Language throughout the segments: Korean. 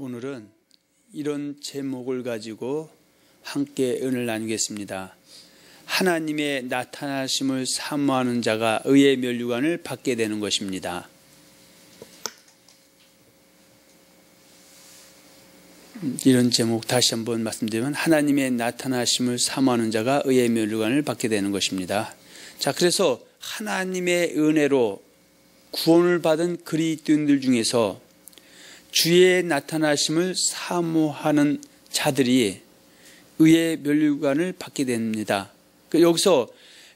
오늘은 이런 제목을 가지고 함께 은혜를 나누겠습니다. 하나님의 나타나심을 사모하는 자가 의의 면류관을 받게 되는 것입니다. 이런 제목 다시 한번 말씀드리면 하나님의 나타나심을 사모하는 자가 의의 면류관을 받게 되는 것입니다. 자, 그래서 하나님의 은혜로 구원을 받은 그리스도인들 중에서 주의 나타나심을 사모하는 자들이 의의 면류관을 받게 됩니다. 여기서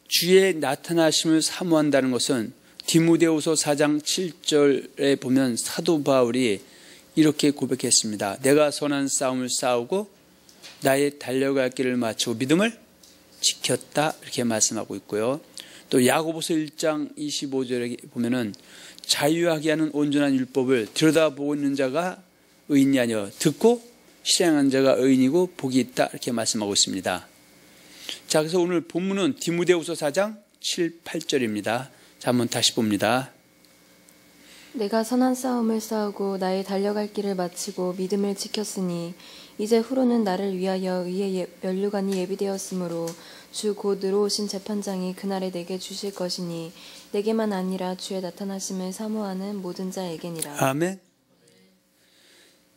주의 나타나심을 사모한다는 것은 디모데후서 4장 7절에 보면 사도 바울이 이렇게 고백했습니다. 내가 선한 싸움을 싸우고 나의 달려갈 길을 마치고 믿음을 지켰다, 이렇게 말씀하고 있고요. 또 야고보서 1장 25절에 보면은 자유하게 하는 온전한 율법을 들여다보고 있는 자가 의인이 아니여 듣고 실행하는 자가 의인이고 복이 있다, 이렇게 말씀하고 있습니다. 자, 그래서 오늘 본문은 디모데후서 4장 7, 8절입니다. 자, 한번 다시 봅니다. 내가 선한 싸움을 싸우고 나의 달려갈 길을 마치고 믿음을 지켰으니 이제 후로는 나를 위하여 의의 면류관이 예비되었으므로 주 곧 들어오신 재판장이 그날에 내게 주실 것이니 내게만 아니라 주의 나타나심을 사모하는 모든 자에게니라. 아멘.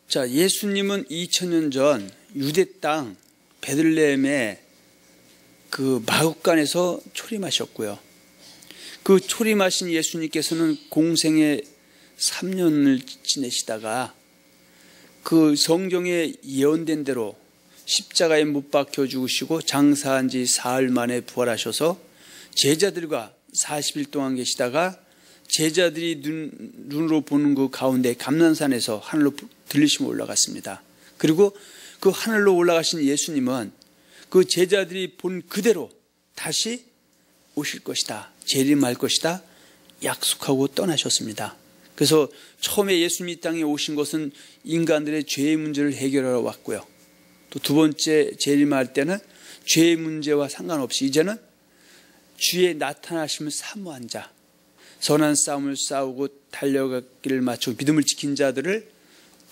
자, 예수님은 2000년 전 유대 땅 베들레헴의 그 마국간에서 초림하셨고요. 그 초림하신 예수님께서는 공생에 3년을 지내시다가 그 성경에 예언된 대로 십자가에 못 박혀 죽으시고 장사한 지 사흘 만에 부활하셔서 제자들과 40일 동안 계시다가 제자들이 눈으로 보는 그 가운데 감난산에서 하늘로 들리시며 올라갔습니다. 그리고 그 하늘로 올라가신 예수님은 그 제자들이 본 그대로 다시 오실 것이다, 재림할 것이다 약속하고 떠나셨습니다. 그래서 처음에 예수님이 이 땅에 오신 것은 인간들의 죄의 문제를 해결하러 왔고요. 또 두 번째 재림할 때는 죄의 문제와 상관없이 이제는 주의 나타나심을 사모한 자, 선한 싸움을 싸우고 달려갈 길을 마치고 믿음을 지킨 자들을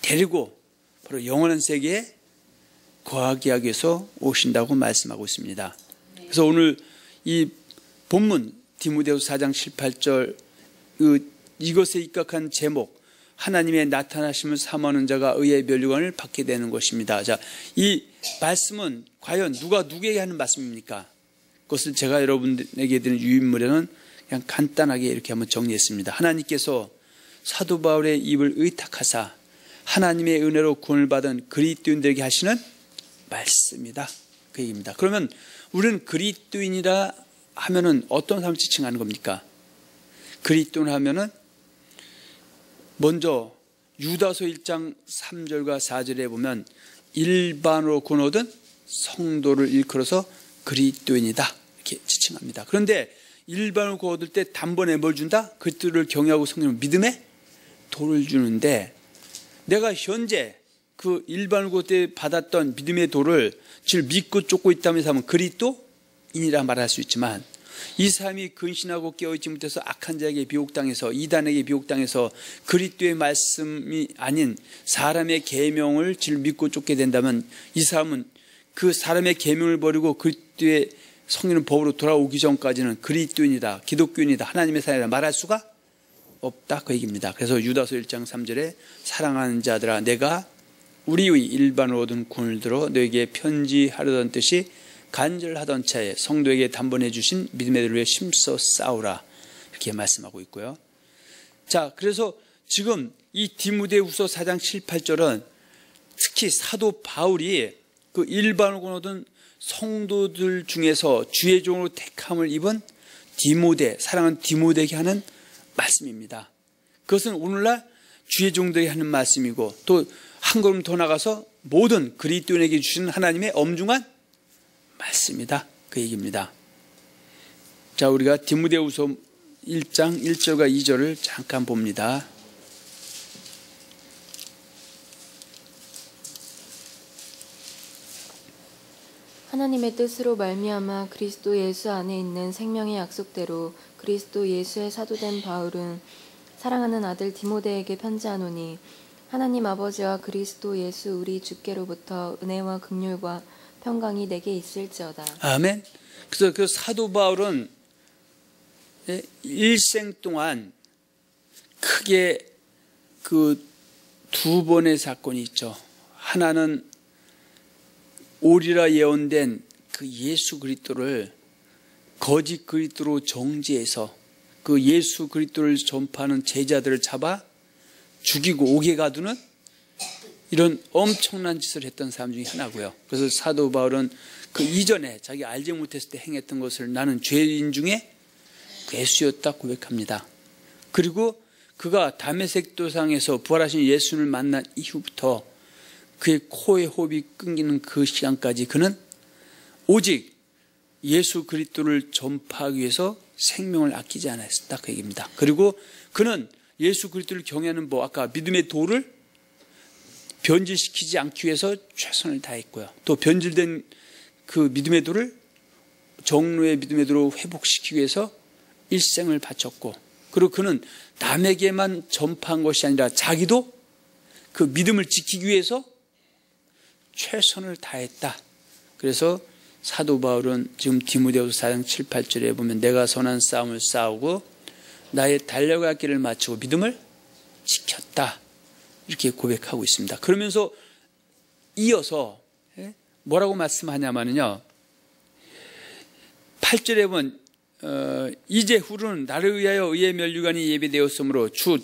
데리고 바로 영원한 세계에 거하게 하기 위해서 오신다고 말씀하고 있습니다. 그래서 오늘 이 본문 디모데후서 4장 7, 8절 이것에 입각한 제목, 하나님의 나타나심을 사모하는 자가 의의 면류관을 받게 되는 것입니다. 자, 이 말씀은 과연 누가 누구에게 하는 말씀입니까? 그것을 제가 여러분에게 드린 유인물에는 그냥 간단하게 이렇게 한번 정리했습니다. 하나님께서 사도 바울의 입을 의탁하사 하나님의 은혜로 구원을 받은 그리스도인들에게 하시는 말씀이다, 그 얘기입니다. 그러면 우리는 그리스도인이라 하면은 어떤 사람을 지칭하는 겁니까? 그리스도인 하면은 먼저 유다서 1장 3절과 4절에 보면 일반으로 구원 얻은 성도를 일컬어서 그리스도인이다, 이렇게 지칭합니다. 그런데 일반으로 구원 얻을 때 단번에 뭘 준다? 그들을 경외하고 성령을 믿음의 도를 주는데, 내가 현재 그 일반으로 구원 때 받았던 믿음의 도를 즉 믿고 쫓고 있다면서 하면 그리스도인이라 말할 수 있지만, 이 사람이 근신하고 깨어있지 못해서 악한 자에게 비옥당해서 이단에게 비옥당해서 그리스도의 말씀이 아닌 사람의 계명을 질 믿고 쫓게 된다면 이 사람은 그 사람의 계명을 버리고 그리스도의 성리는 법으로 돌아오기 전까지는 그리스도인이다, 기독교인이다, 하나님의 사람이라 말할 수가 없다, 그 얘기입니다. 그래서 유다서 1장 3절에 사랑하는 자들아 내가 우리의 일반으로 얻은 구원을 들어 너에게 편지하려던 뜻이 간절하던 차에 성도에게 단번에 주신 믿음의 도를 위해 힘써 싸우라, 이렇게 말씀하고 있고요. 자, 그래서 지금 이 디모데후서 4장 7, 8절은 특히 사도 바울이 그 일반으로 얻은 성도들 중에서 주의 종으로 택함을 입은 디모데, 사랑하는 디모데에게 하는 말씀입니다. 그것은 오늘날 주의 종들에게 하는 말씀이고 또 한 걸음 더 나가서 모든 그리스도인에게 주시는 하나님의 엄중한 말씀이다, 그 얘기입니다. 자, 우리가 디모데후서 1장 1절과 2절을 잠깐 봅니다. 하나님의 뜻으로 말미암아 그리스도 예수 안에 있는 생명의 약속대로 그리스도 예수의 사도된 바울은 사랑하는 아들 디모데에게 편지하노니 하나님 아버지와 그리스도 예수 우리 주께로부터 은혜와 긍휼과 평강이 내게 있을지어다. 아멘. 그래서 그 사도 바울은 일생 동안 크게 그 두 번의 사건이 있죠. 하나는 오리라 예언된 그 예수 그리스도를 거짓 그리스도로 정죄해서 그 예수 그리스도를 전파하는 제자들을 잡아 죽이고 옥에 가두는 이런 엄청난 짓을 했던 사람 중에 하나고요. 그래서 사도 바울은 그 이전에 자기 알지 못했을 때 행했던 것을 나는 죄인 중에 괴수였다 고백합니다. 그리고 그가 다메섹 도상에서 부활하신 예수를 만난 이후부터 그의 코의 호흡이 끊기는 그 시간까지 그는 오직 예수 그리스도를 전파하기 위해서 생명을 아끼지 않았다 그 얘기입니다. 그리고 그는 예수 그리스도를 경외하는 아까 믿음의 도를 변질시키지 않기 위해서 최선을 다했고요. 또 변질된 그 믿음의 도를 정로의 믿음의 도로 회복시키기 위해서 일생을 바쳤고, 그리고 그는 남에게만 전파한 것이 아니라 자기도 그 믿음을 지키기 위해서 최선을 다했다. 그래서 사도 바울은 지금 디모데후서 4장 7, 8절에 보면 내가 선한 싸움을 싸우고 나의 달려갈 길을 마치고 믿음을 지켰다. 이렇게 고백하고 있습니다. 그러면서 이어서 뭐라고 말씀하냐면요. 8절에 보면 이제 후로는 나를 위하여 의의 면류관이 예비되었으므로 주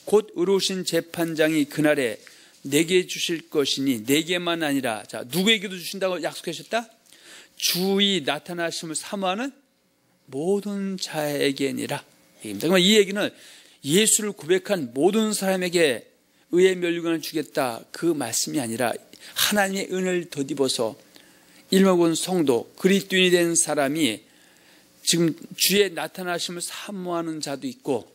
곧 의로우신 재판장이 그날에 내게 주실 것이니 내게만 아니라 자 누구에게도 주신다고 약속하셨다? 주의 나타나심을 사모하는 모든 자에게니라. 그러면 이 얘기는 예수를 고백한 모든 사람에게 의의 면류관을 주겠다 그 말씀이 아니라 하나님의 은혜를 덧입어서 일목원 성도 그리스도인이 된 사람이 지금 주의 나타나심을 사모하는 자도 있고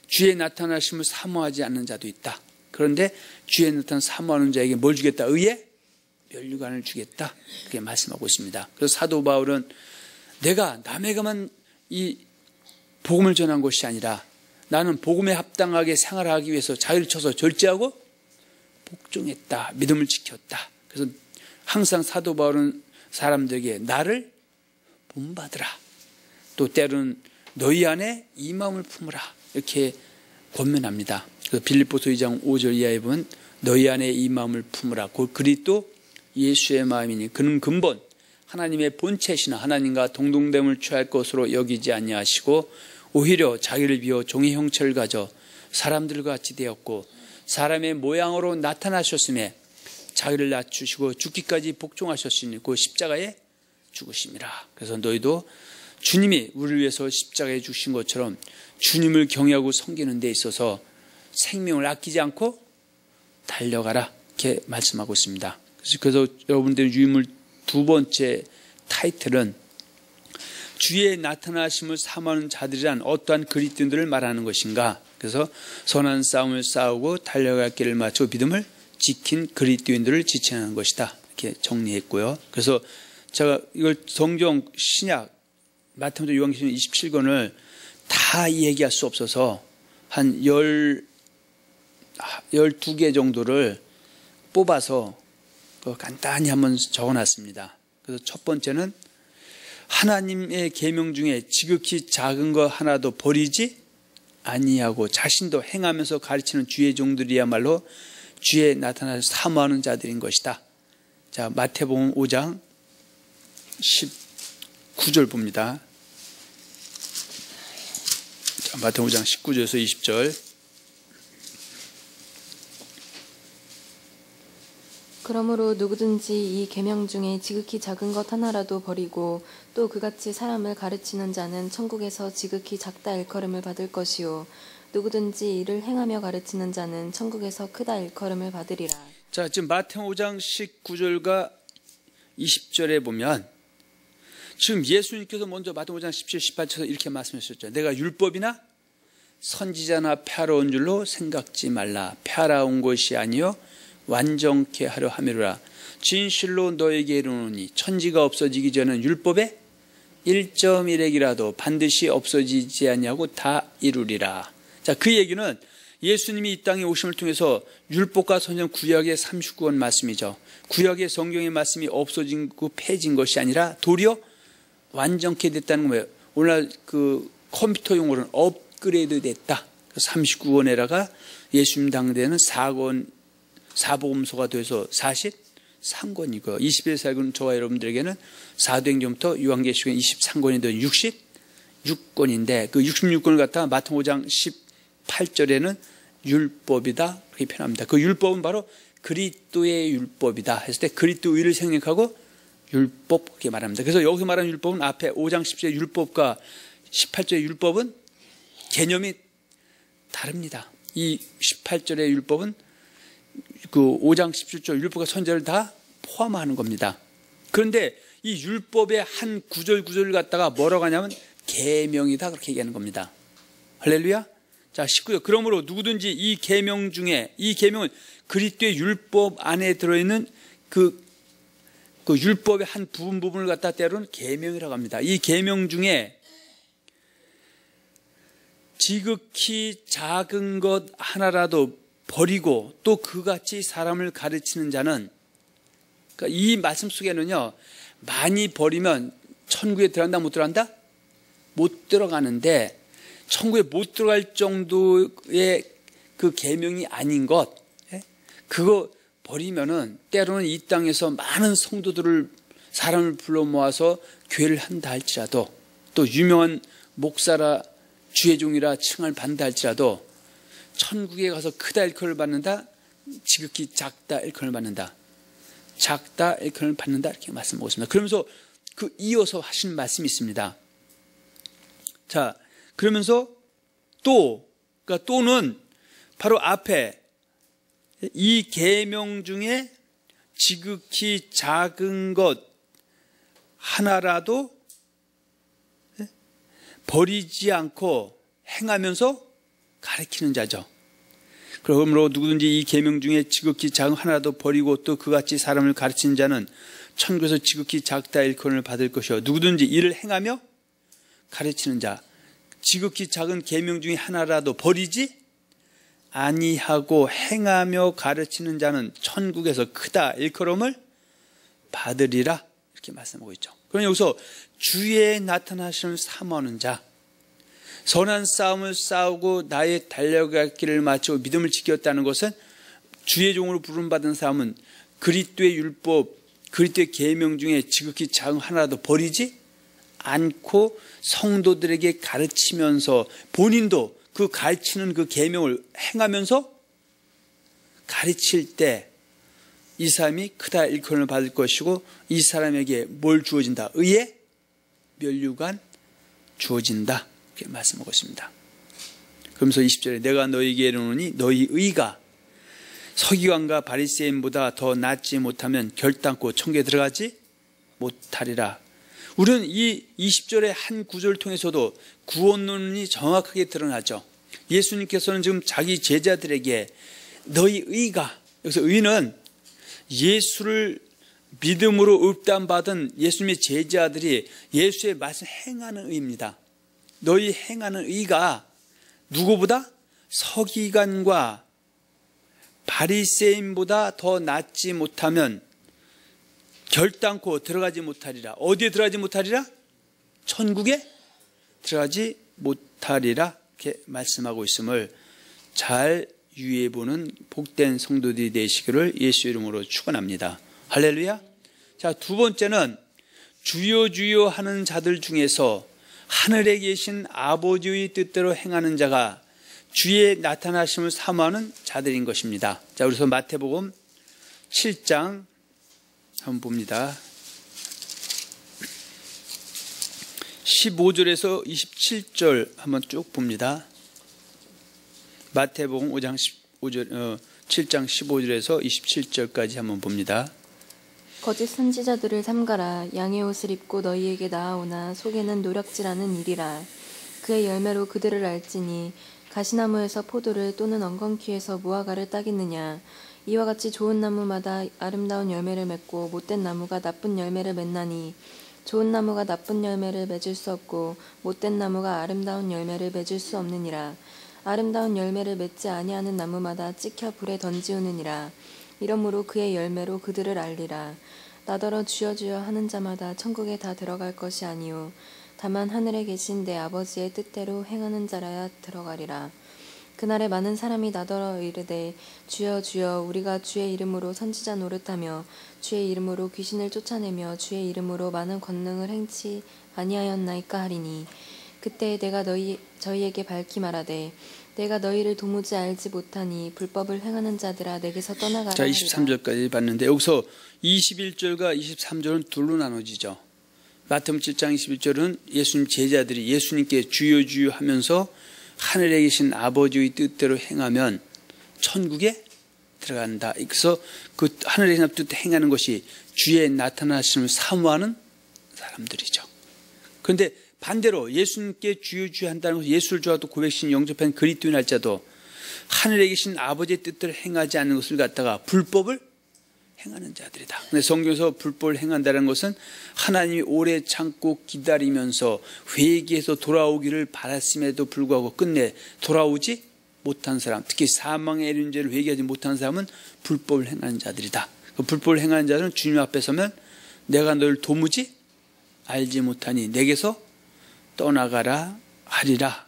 주의 나타나심을 사모하지 않는 자도 있다. 그런데 주의 나타나 사모하는 자에게 뭘 주겠다? 의의 면류관을 주겠다. 그렇게 말씀하고 있습니다. 그래서 사도 바울은 내가 남에게만 이 복음을 전한 것이 아니라 나는 복음에 합당하게 생활하기 위해서 자유를 쳐서 절제하고 복종했다. 믿음을 지켰다. 그래서 항상 사도 바울은 사람들에게 나를 본받으라. 또 때로는 너희 안에 이 마음을 품으라. 이렇게 권면합니다. 그래서 빌립보서 2장 5절 이하에 보면 너희 안에 이 마음을 품으라. 곧 그리스도 예수의 마음이니 그는 근본 하나님의 본체시나 하나님과 동등됨을 취할 것으로 여기지 아니하시고 오히려 자기를 비워 종의 형체를 가져 사람들과 같이 되었고 사람의 모양으로 나타나셨음에 자기를 낮추시고 죽기까지 복종하셨으니 그 십자가에 죽으심이라. 그래서 너희도 주님이 우리를 위해서 십자가에 죽으신 것처럼 주님을 경외하고 섬기는 데 있어서 생명을 아끼지 않고 달려가라. 이렇게 말씀하고 있습니다. 그래서 여러분들의 유인물 두 번째 타이틀은 주의 나타나심을 사모하는 자들이란 어떠한 그리스도인들을 말하는 것인가. 그래서 선한 싸움을 싸우고 달려갈 길을 마치고 믿음을 지킨 그리스도인들을 지칭하는 것이다. 이렇게 정리했고요. 그래서 제가 이걸 성경 신약 마태복음 요한계시록 27권을 다 얘기할 수 없어서 한 12개 정도를 뽑아서 간단히 한번 적어놨습니다. 그래서 첫 번째는 하나님의 계명 중에 지극히 작은 거 하나도 버리지 아니하고 자신도 행하면서 가르치는 주의 종들이야말로 주의 나타나서 사모하는 자들인 것이다. 자, 마태복음 5장 19절 봅니다. 자, 마태복음 5장 19절에서 20절. 그러므로 누구든지 이 계명 중에 지극히 작은 것 하나라도 버리고 또 그같이 사람을 가르치는 자는 천국에서 지극히 작다 일컬음을 받을 것이요 누구든지 이를 행하며 가르치는 자는 천국에서 크다 일컬음을 받으리라. 자, 지금 마태복음 5장 19절과 20절에 보면 지금 예수님께서 먼저 마태복음 5장 17, 18절에서 이렇게 말씀하셨죠. 내가 율법이나 선지자나 폐하러 온 줄로 생각지 말라. 폐하러 온 것이 아니요 완전케 하려 함이로라. 진실로 너에게 이르노니 천지가 없어지기 전에는 율법의 1.1핵이라도 반드시 없어지지 아니하고 다 이루리라. 자, 그 얘기는 예수님이 이 땅에 오심을 통해서 율법과 선지자는 구약의 39권 말씀이죠. 구약의 성경의 말씀이 없어지고 폐해진 것이 아니라 도리어 완전케 됐다는 거예요. 오늘날 그 컴퓨터 용어로는 업그레이드 됐다. 39권에다가 예수님 당대에는 4권, 사복음서가 돼서 43권이고 21세 살고 저와 여러분들에게는 사도행전부터 요한계시록 23권이 된 66권인데 그 66권을 갖다가 마태복음 5장 18절에는 율법이다 그렇게 표현합니다. 그 율법은 바로 그리스도의 율법이다 했을 때 그리스도 의를 생략하고 율법 그렇게 말합니다. 그래서 여기서 말하는 율법은 앞에 5장 10절의 율법과 18절의 율법은 개념이 다릅니다. 이 18절의 율법은 그 5장 17절 율법과 선지자를 다 포함하는 겁니다. 그런데 이 율법의 한 구절을 갖다가 뭐라고 하냐면 계명이다 그렇게 얘기하는 겁니다. 할렐루야. 자, 19절. 그러므로 누구든지 이 계명 중에 이 계명은 그리스도의 율법 안에 들어있는 그 율법의 한 부분을 갖다 때로는 계명이라고 합니다. 이 계명 중에 지극히 작은 것 하나라도 버리고 또 그같이 사람을 가르치는 자는, 그러니까 이 말씀 속에는요, 많이 버리면 천국에 들어간다 못 들어간다? 못 들어가는데 천국에 못 들어갈 정도의 그 계명이 아닌 것, 그거 버리면은 때로는 이 땅에서 많은 성도들을 사람을 불러 모아서 교회를 한다 할지라도 또 유명한 목사라 주의 종이라 칭을 받는다 할지라도 천국에 가서 크다 일컬을 받는다, 지극히 작다 일컬을 받는다, 작다 일컬을 받는다 이렇게 말씀하고 있습니다. 그러면서 그 이어서 하신 말씀이 있습니다. 자, 그러면서 그러니까 또는 바로 앞에 이 계명 중에 지극히 작은 것 하나라도 버리지 않고 행하면서 가르치는 자죠. 그러므로 누구든지 이 계명 중에 지극히 작은 하나라도 버리고 또 그같이 사람을 가르치는 자는 천국에서 지극히 작다 일컬음을 받을 것이요 누구든지 이를 행하며 가르치는 자, 지극히 작은 계명 중에 하나라도 버리지 아니하고 행하며 가르치는 자는 천국에서 크다 일컬음을 받으리라 이렇게 말씀하고 있죠. 그럼 여기서 주의 나타나심을 사모하는 자, 선한 싸움을 싸우고 나의 달려갈 길을 마치고 믿음을 지켰다는 것은 주의 종으로 부름받은 사람은 그리스도의 율법, 그리스도의 계명 중에 지극히 작은 하나라도 버리지 않고 성도들에게 가르치면서 본인도 그 가르치는 그 계명을 행하면서 가르칠 때 이 사람이 크다 일컬음을 받을 것이고 이 사람에게 뭘 주어진다? 의의 면류관 주어진다 이렇게 말씀하고 있습니다. 그러면서 20절에 내가 너희에게 이르노니 너희 의가 서기관과 바리새인보다 더 낫지 못하면 결단코 천국에 들어가지 못하리라. 우리는 이 20절의 한 구절을 통해서도 구원론이 정확하게 드러나죠. 예수님께서는 지금 자기 제자들에게 너희 의가, 여기서 의는 예수를 믿음으로 읍담받은 예수님의 제자들이 예수의 말씀 행하는 의입니다. 너희 행하는 의가 누구보다 서기관과 바리새인보다 더 낫지 못하면 결단코 들어가지 못하리라. 어디에 들어가지 못하리라? 천국에 들어가지 못하리라 이렇게 말씀하고 있음을 잘 유의해보는 복된 성도들이 되시기를 예수 이름으로 축원합니다. 할렐루야. 자, 두 번째는 주여 주여 하는 자들 중에서 하늘에 계신 아버지의 뜻대로 행하는 자가 주의 나타나심을 사모하는 자들인 것입니다. 자, 그래서 마태복음 7장 한번 봅니다. 15절에서 27절 한번 쭉 봅니다. 마태복음 5장 7장 15절에서 27절까지 한번 봅니다. 거짓 선지자들을 삼가라. 양의 옷을 입고 너희에게 나아오나 속에는 노략질하는 일이라. 그의 열매로 그들을 알지니 가시나무에서 포도를 또는 엉겅퀴에서 무화과를 따겠느냐. 이와 같이 좋은 나무마다 아름다운 열매를 맺고 못된 나무가 나쁜 열매를 맺나니 좋은 나무가 나쁜 열매를 맺을 수 없고 못된 나무가 아름다운 열매를 맺을 수 없느니라. 아름다운 열매를 맺지 아니하는 나무마다 찍혀 불에 던지우느니라. 이러므로 그의 열매로 그들을 알리라. 나더러 주여 주여 하는 자마다 천국에 다 들어갈 것이 아니요 다만 하늘에 계신 내 아버지의 뜻대로 행하는 자라야 들어가리라. 그날에 많은 사람이 나더러 이르되 주여 주여 우리가 주의 이름으로 선지자 노릇하며 주의 이름으로 귀신을 쫓아내며 주의 이름으로 많은 권능을 행치 아니하였나이까 하리니 그때 내가 저희에게 밝히 말하되 내가 너희를 도무지 알지 못하니 불법을 행하는 자들아 내게서 떠나가라. 자, 23절까지 봤는데 여기서 21절과 23절은 둘로 나눠지죠. 마태복음 7장 21절은 예수님 제자들이 예수님께 주여 주여 하면서 하늘에 계신 아버지의 뜻대로 행하면 천국에 들어간다. 그래서 그 하늘에 계신 뜻대로 행하는 것이 주의 나타나심을 사모하는 사람들이죠. 그런데 반대로 예수님께 주여 주여 한다는 것은 예수를 좋아하고 고백신 영접한 그리스도인 할자도 하늘에 계신 아버지의 뜻대로 행하지 않는 것을 갖다가 불법을 행하는 자들이다. 근데 성경에서 불법을 행한다는 것은 하나님이 오래 참고 기다리면서 회개해서 돌아오기를 바랐음에도 불구하고 끝내 돌아오지 못한 사람, 특히 사망의 이른 죄를 회개하지 못한 사람은 불법을 행하는 자들이다. 그 불법을 행하는 자들은 주님 앞에 서면 내가 너를 도무지 알지 못하니 내게서 떠나가라 하리라,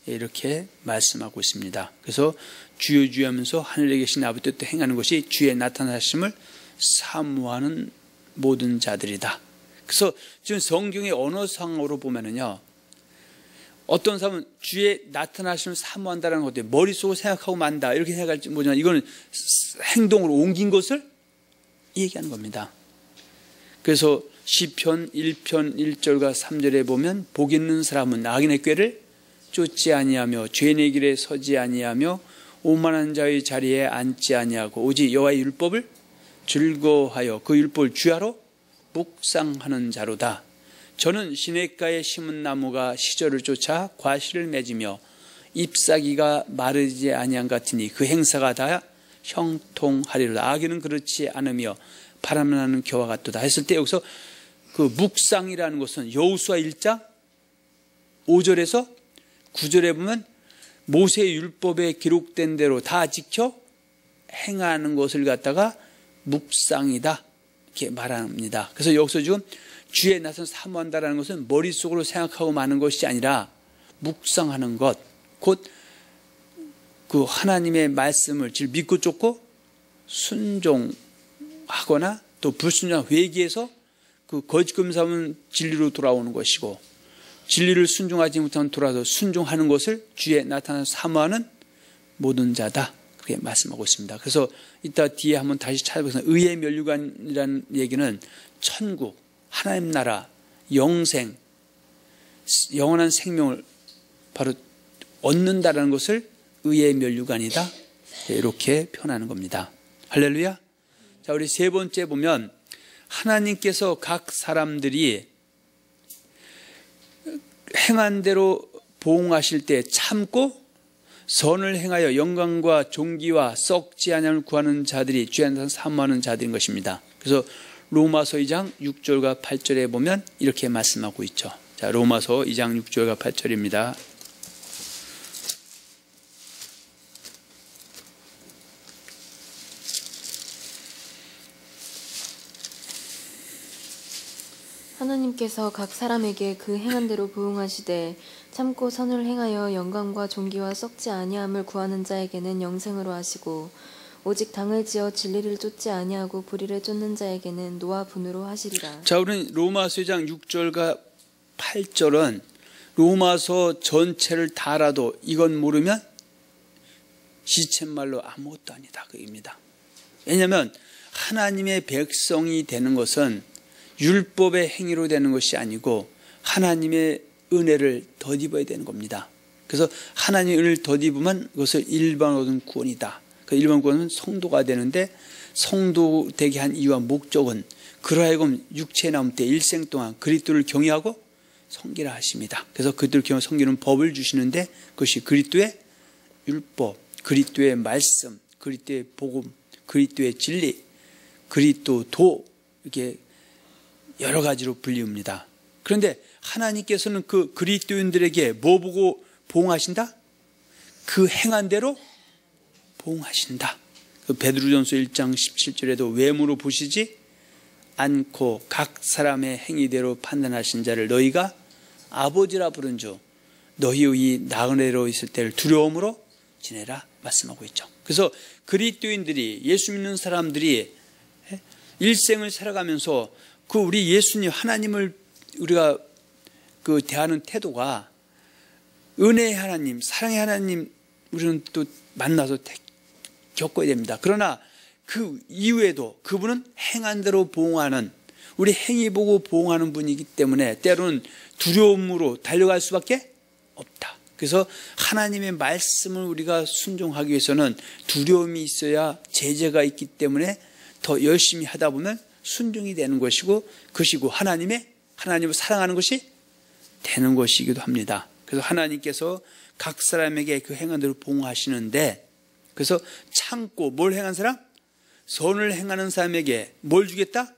이렇게 말씀하고 있습니다. 그래서 주여 주여 하면서 하늘에 계신 아버지 뜻대로 행하는 것이 주의 나타나심을 사모하는 모든 자들이다. 그래서 지금 성경의 언어상으로 보면은요, 어떤 사람은 주의 나타나심을 사모한다는 것도 머릿속으로 생각하고 만다 이렇게 생각할지 모르지만 이거는 행동으로 옮긴 것을 얘기하는 겁니다. 그래서 시편 1편 1절과 3절에 보면 복 있는 사람은 악인의 꾀를 쫓지 아니하며 죄인의 길에 서지 아니하며 오만한 자의 자리에 앉지 아니하고 오직 여호와의 율법을 즐거워하여 그 율법을 주야로 묵상하는 자로다. 저는 시냇가에 심은 나무가 시절을 쫓아 과실을 맺으며 잎사귀가 마르지 아니한 같으니 그 행사가 다 형통하리로다. 악인은 그렇지 않으며 바람나는 겨와 같도다 했을 때 여기서 그 묵상이라는 것은 여호수아 1장 5절에서 9절에 보면 모세의 율법에 기록된 대로 다 지켜 행하는 것을 갖다가 묵상이다 이렇게 말합니다. 그래서 여기서 지금 주의 나선 사모한다라는 것은 머릿속으로 생각하고 마는 것이 아니라 묵상하는 것, 곧 그 하나님의 말씀을 믿고 쫓고 순종하거나 또 불순종한 회개해서 그 거짓 금사면 진리로 돌아오는 것이고 진리를 순종하지 못하면 돌아서 순종하는 것을 주의 나타나서 사모하는 모든 자다, 그렇게 말씀하고 있습니다. 그래서 이따 뒤에 한번 다시 찾아보겠습니다. 의의 면류관이라는 얘기는 천국, 하나님 나라, 영생, 영원한 생명을 바로 얻는다라는 것을 의의 면류관이다 이렇게 표현하는 겁니다. 할렐루야. 자, 우리 세 번째 보면 하나님께서 각 사람들이 행한 대로 보응하실 때 참고 선을 행하여 영광과 존귀와 썩지 아니함을 구하는 자들이 주의 나타나심을 사모하는 자들인 것입니다. 그래서 로마서 2장 6절과 8절에 보면 이렇게 말씀하고 있죠. 자, 로마서 2장 6절과 8절입니다. 하나님께서 각 사람에게 그 행한 대로 부응하시되 참고 선을 행하여 영광과 존귀와 썩지 아니함을 구하는 자에게는 영생으로 하시고 오직 당을 지어 진리를 쫓지 아니하고 불의를 쫓는 자에게는 노와 분으로 하시리라. 자, 우리는 로마서 2장 6절과 8절은 로마서 전체를 다 알아도 이건 모르면 시쳇말로 아무것도 아니다 그 얘기입니다. 왜냐하면 하나님의 백성이 되는 것은 율법의 행위로 되는 것이 아니고 하나님의 은혜를 덧입어야 되는 겁니다. 그래서 하나님의 은혜를 덧입으면 그것을 일반 얻은 구원이다. 그 일반 구원은 성도가 되는데 성도 되게 한 이유와 목적은 그러하여금 육체에 남을 때 일생 동안 그리스도를 경외하고 섬기라 하십니다. 그래서 그들을 경외하고 섬기는 법을 주시는데 그것이 그리스도의 율법, 그리스도의 말씀, 그리스도의 복음, 그리스도의 진리, 그리스도도 이렇게 여러 가지로 불리웁니다. 그런데 하나님께서는 그 그리스도인들에게 뭐 보고 보응하신다? 그 행한 대로 보응하신다. 그 베드로전서 1장 17절에도 외모로 보시지 않고 각 사람의 행위대로 판단하신 자를 너희가 아버지라 부른 주 너희의 나그네로 있을 때를 두려움으로 지내라 말씀하고 있죠. 그래서 그리스도인들이, 예수 믿는 사람들이 일생을 살아가면서 그 우리 예수님 하나님을 우리가 그 대하는 태도가 은혜의 하나님, 사랑의 하나님 우리는 또 만나서 겪어야 됩니다. 그러나 그 이후에도 그분은 행한 대로 보응하는, 우리 행위 보고 보응하는 분이기 때문에 때로는 두려움으로 달려갈 수밖에 없다. 그래서 하나님의 말씀을 우리가 순종하기 위해서는 두려움이 있어야 제재가 있기 때문에 더 열심히 하다 보면 순종이 되는 것이고, 그것이고 하나님을 사랑하는 것이 되는 것이기도 합니다. 그래서 하나님께서 각 사람에게 그 행한 대로 보응하시는데, 그래서 참고 뭘 행한 사람? 선을 행하는 사람에게 뭘 주겠다?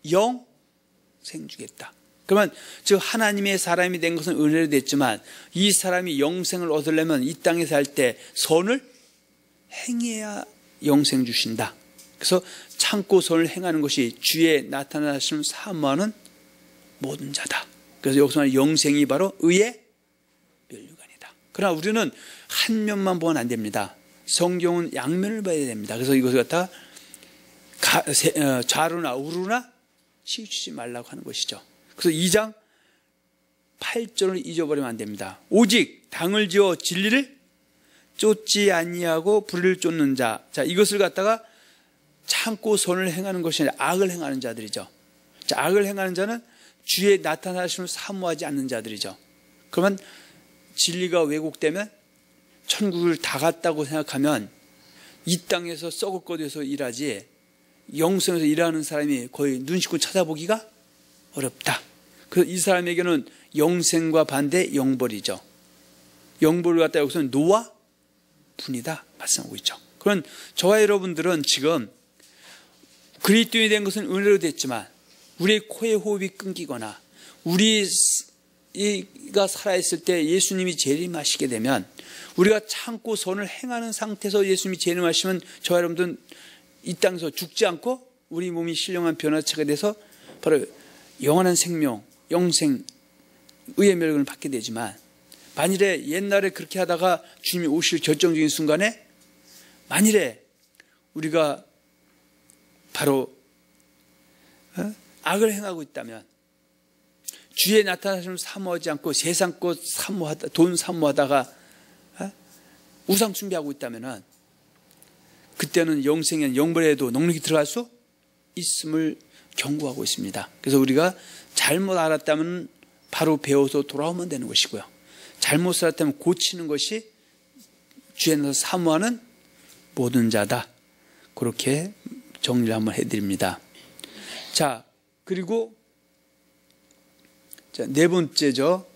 영생 주겠다. 그러면 즉 하나님의 사람이 된 것은 은혜로 됐지만 이 사람이 영생을 얻으려면 이 땅에 살 때 선을 행해야 영생 주신다. 그래서 참고 선을 행하는 것이 주의 나타나심을 사모하는 모든 자다. 그래서 여기서 말하는 영생이 바로 의의 면류관이다. 그러나 우리는 한 면만 보면 안 됩니다. 성경은 양면을 봐야 됩니다. 그래서 이것을 갖다 좌로나 우로나 치우치지 말라고 하는 것이죠. 그래서 2장 8절을 잊어버리면 안 됩니다. 오직 당을 지어 진리를 쫓지 아니하고 불의를 쫓는 자. 자, 이것을 갖다가 참고 선을 행하는 것이 아니라 악을 행하는 자들이죠. 자, 악을 행하는 자는 주의 나타나심을 사모하지 않는 자들이죠. 그러면 진리가 왜곡되면 천국을 다 갔다고 생각하면 이 땅에서 썩을 것에서 일하지 영성에서 일하는 사람이 거의 눈 씻고 찾아보기가 어렵다. 그래서 이 사람에게는 영생과 반대 영벌이죠. 영벌을 갖다 여기서는 노와 분이다 말씀하고 있죠. 그런 저와 여러분들은 지금 그리스도인이 된 것은 은혜로 됐지만 우리의 코의 호흡이 끊기거나 우리가 살아있을 때 예수님이 재림하시게 되면 우리가 참고 선을 행하는 상태에서 예수님이 재림하시면 저와 여러분들은 이 땅에서 죽지 않고 우리 몸이 신령한 변화체가 돼서 바로 영원한 생명, 영생, 의의 멸관을 받게 되지만 만일에 옛날에 그렇게 하다가 주님이 오실 결정적인 순간에 만일에 우리가 바로 악을 행하고 있다면 주의 나타나심을 사모하지 않고 세상 것 사모하다, 돈 사모하다가 우상 숭배하고 있다면 그때는 영생엔 영벌에도 넉넉히 들어갈 수 있음을 경고하고 있습니다. 그래서 우리가 잘못 알았다면 바로 배워서 돌아오면 되는 것이고요. 잘못 살았다면 고치는 것이 주에 나서 사모하는 모든 자다. 그렇게 정리를 한번 해드립니다. 자, 그리고 네 번째죠.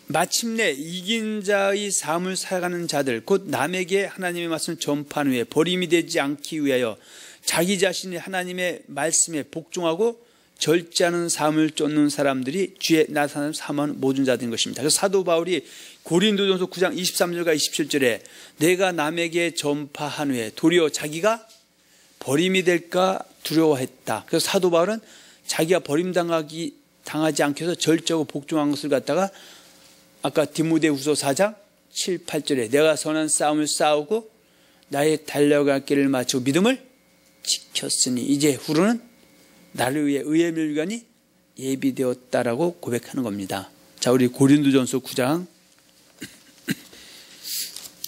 마침내 이긴 자의 삶을 살아가는 자들, 곧 남에게 하나님의 말씀을 전파한 후에 버림이 되지 않기 위하여 자기 자신이 하나님의 말씀에 복종하고 절제하는 삶을 쫓는 사람들이 주의 나타나는 사모하는 모든 자들인 것입니다. 그래서 사도 바울이 고린도전서 9장 23절과 27절에 내가 남에게 전파한 후에 도리어 자기가 버림이 될까 두려워했다. 그래서 사도 바울은 자기가 버림당하지 않기 위해서 절제하고 복종한 것을 갖다가 아까 디모데후서 4장 7, 8절에 내가 선한 싸움을 싸우고 나의 달려갈 길을 마치고 믿음을 지켰으니 이제 후로는 나를 위해 의의 멸관이 예비되었다라고 고백하는 겁니다. 자, 우리 고린도전서 9장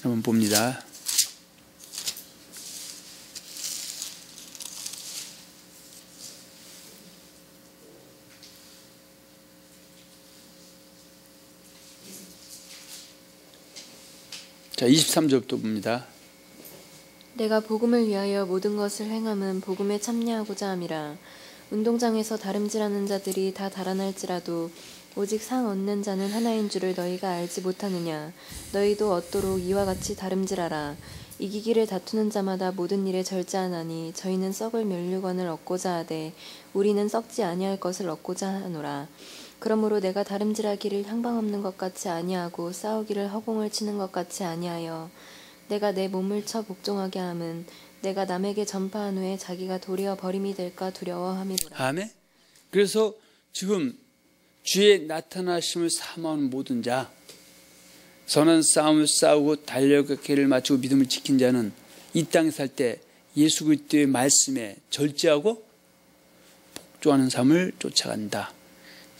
한번 봅니다. 자, 23절부터 봅니다. 내가 복음을 위하여 모든 것을 행함은 복음에 참여하고자 함이라. 운동장에서 다름질하는 자들이 다 달아날지라도 오직 상 얻는 자는 하나인 줄을 너희가 알지 못하느냐. 너희도 얻도록 이와 같이 다름질하라. 이기기를 다투는 자마다 모든 일에 절제하나니 저희는 썩을 면류관을 얻고자 하되 우리는 썩지 아니할 것을 얻고자 하노라. 그러므로 내가 다름질하기를 향방 없는 것 같이 아니하고 싸우기를 허공을 치는 것 같이 아니하여 내가 내 몸을 쳐 복종하게 함은 내가 남에게 전파한 후에 자기가 도리어 버림이 될까 두려워함이로라. 아멘. 그래서 지금 주의 나타나심을 사모하는 모든 자, 선한 싸움을 싸우고 달려가기를 마치고 믿음을 지킨 자는 이 땅에 살 때 예수 그리스도의 말씀에 절제하고 복종하는 삶을 쫓아간다.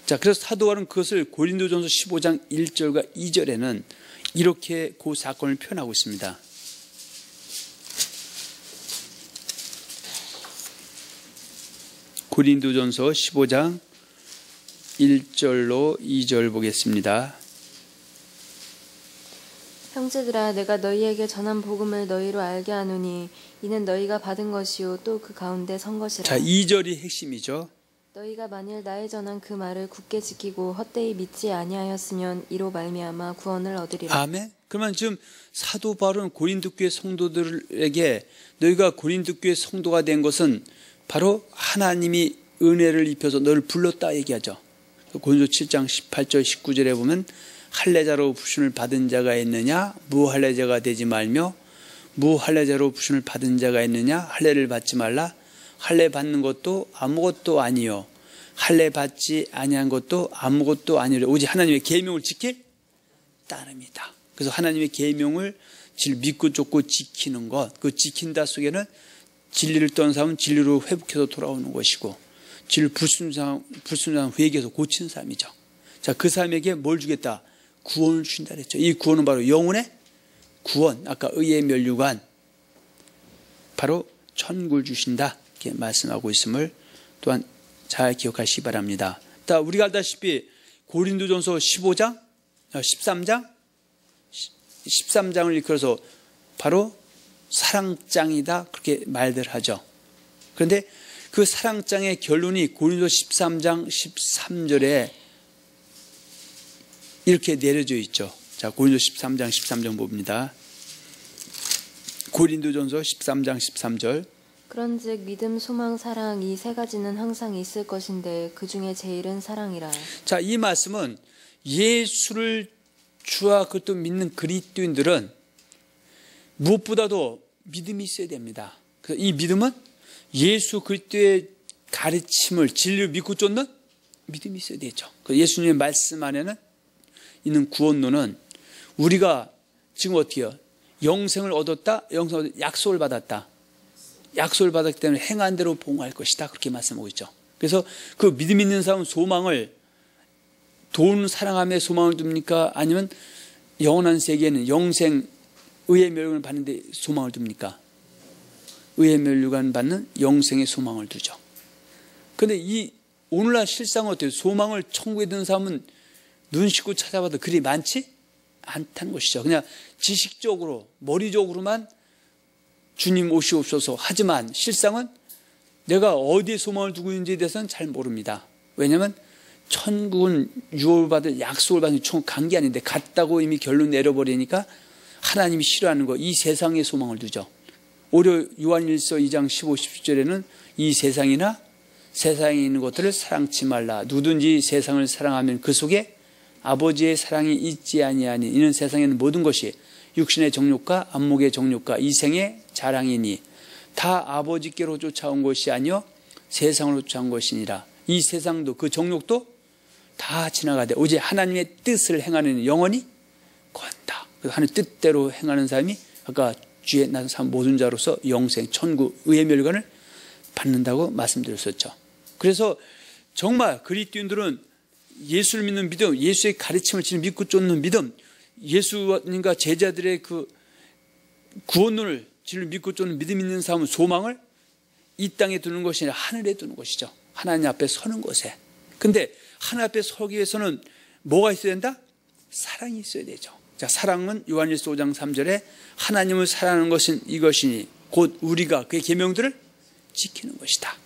자, 그래서 사도 바울은 그것을 고린도전서 15장 1절과 2절에는 이렇게 그 사건을 표현하고 있습니다. 고린도전서 15장 1절로 2절 보겠습니다. 형제들아, 내가 너희에게 전한 복음을 너희로 알게 하노니 이는 너희가 받은 것이요 또 그 가운데 선 것이라. 자, 2절이 핵심이죠. 너희가 만일 나의 전한 그 말을 굳게 지키고 헛되이 믿지 아니하였으면 이로 말미암아 구원을 얻으리라. 아멘. 그러면 지금 사도 바울은 고린도 교회 성도들에게 너희가 고린도 교회 성도가 된 것은 바로 하나님이 은혜를 입혀서 너를 불렀다 얘기하죠. 고린도 7장 18절 19절에 보면 할례자로 부심을 받은 자가 있느냐 무할례자가 되지 말며 무할례자로 부심을 받은 자가 있느냐 할례를 받지 말라. 할례 받는 것도 아무것도 아니요 할례 받지 아니한 것도 아무것도 아니라 오직 하나님의 계명을 지킬 따름이다. 그래서 하나님의 계명을 믿고 쫓고 지키는 것, 그 지킨다 속에는 진리를 떠난 사람은 진리로 회복해서 돌아오는 것이고 진리 불순상 회개해서 고치는 삶이죠. 자, 그 사람에게 뭘 주겠다? 구원을 주신다 그랬죠. 이 구원은 바로 영혼의 구원, 아까 의의 면류관, 바로 천국을 주신다 이렇게 말씀하고 있음을 또한 잘 기억하시기 바랍니다. 우리가 알다시피 고린도전서 13장을 일컬어서 바로 사랑장이다 그렇게 말들 하죠. 그런데 그 사랑장의 결론이 고린도 13장 13절에 이렇게 내려져 있죠. 자, 고린도 13장 13절 봅니다. 고린도전서 13장 13절. 그런즉 믿음, 소망, 사랑 이 세 가지는 항상 있을 것인데 그 중에 제일은 사랑이라. 자, 이 말씀은 예수를 주와 그리스도 믿는 그리스도인들은 무엇보다도 믿음이 있어야 됩니다. 그래서 이 믿음은 예수 그리스도의 가르침을 진리를 믿고 쫓는 믿음이 있어야 되죠. 예수님의 말씀 안에는 있는 구원론은 우리가 지금 어떻게 해요? 영생을 얻었다, 약속을 받았다. 약속을 받았기 때문에 행한 대로 봉할 것이다. 그렇게 말씀하고 있죠. 그래서 그 믿음 있는 사람은 소망을 돈 사랑함에 소망을 둡니까? 아니면 영원한 세계에는 영생 의의 멸류관을 받는데 소망을 둡니까? 의의 멸류관 받는 영생의 소망을 두죠. 그런데 이 오늘날 실상은 어때요? 소망을 천국에 드는 사람은 눈 씻고 찾아봐도 그리 많지 않다는 것이죠. 그냥 지식적으로 머리적으로만 주님 오시옵소서 하지만 실상은 내가 어디에 소망을 두고 있는지에 대해서는 잘 모릅니다. 왜냐하면 천국은 유업받을 약속을 받는 총 관계 아닌데 갔다고 이미 결론 내려버리니까 하나님이 싫어하는 거 이 세상에 소망을 두죠. 오히려 요한일서 2장 15, 17절에는 이 세상이나 세상에 있는 것들을 사랑치 말라. 누구든지 세상을 사랑하면 그 속에 아버지의 사랑이 있지 아니하니 이는 세상에는 모든 것이 육신의 정욕과 안목의 정욕과 이생의 자랑이니 다 아버지께로 쫓아온 것이 아니요 세상으로 쫓아온 것이니라. 이 세상도 그 정욕도 다 지나가되 오직 하나님의 뜻을 행하는 영혼이 건다. 그래서 하나님의 뜻대로 행하는 사람이 아까 주의 나타난 모든 자로서 영생, 천국, 의의 멸관을 받는다고 말씀드렸었죠. 그래서 정말 그리스도인들은 예수를 믿는 믿음, 예수의 가르침을 지금 믿고 쫓는 믿음, 예수님과 제자들의 그 구원론을 지금 믿고 쫓는 믿음 있는 사람은 소망을 이 땅에 두는 것이 아니라 하늘에 두는 것이죠. 하나님 앞에 서는 것에. 근데 하나님 앞에 서기 위해서는 뭐가 있어야 된다? 사랑이 있어야 되죠. 자, 사랑은 요한일서 5장 3절에 하나님을 사랑하는 것은 이것이니 곧 우리가 그의 계명들을 지키는 것이다.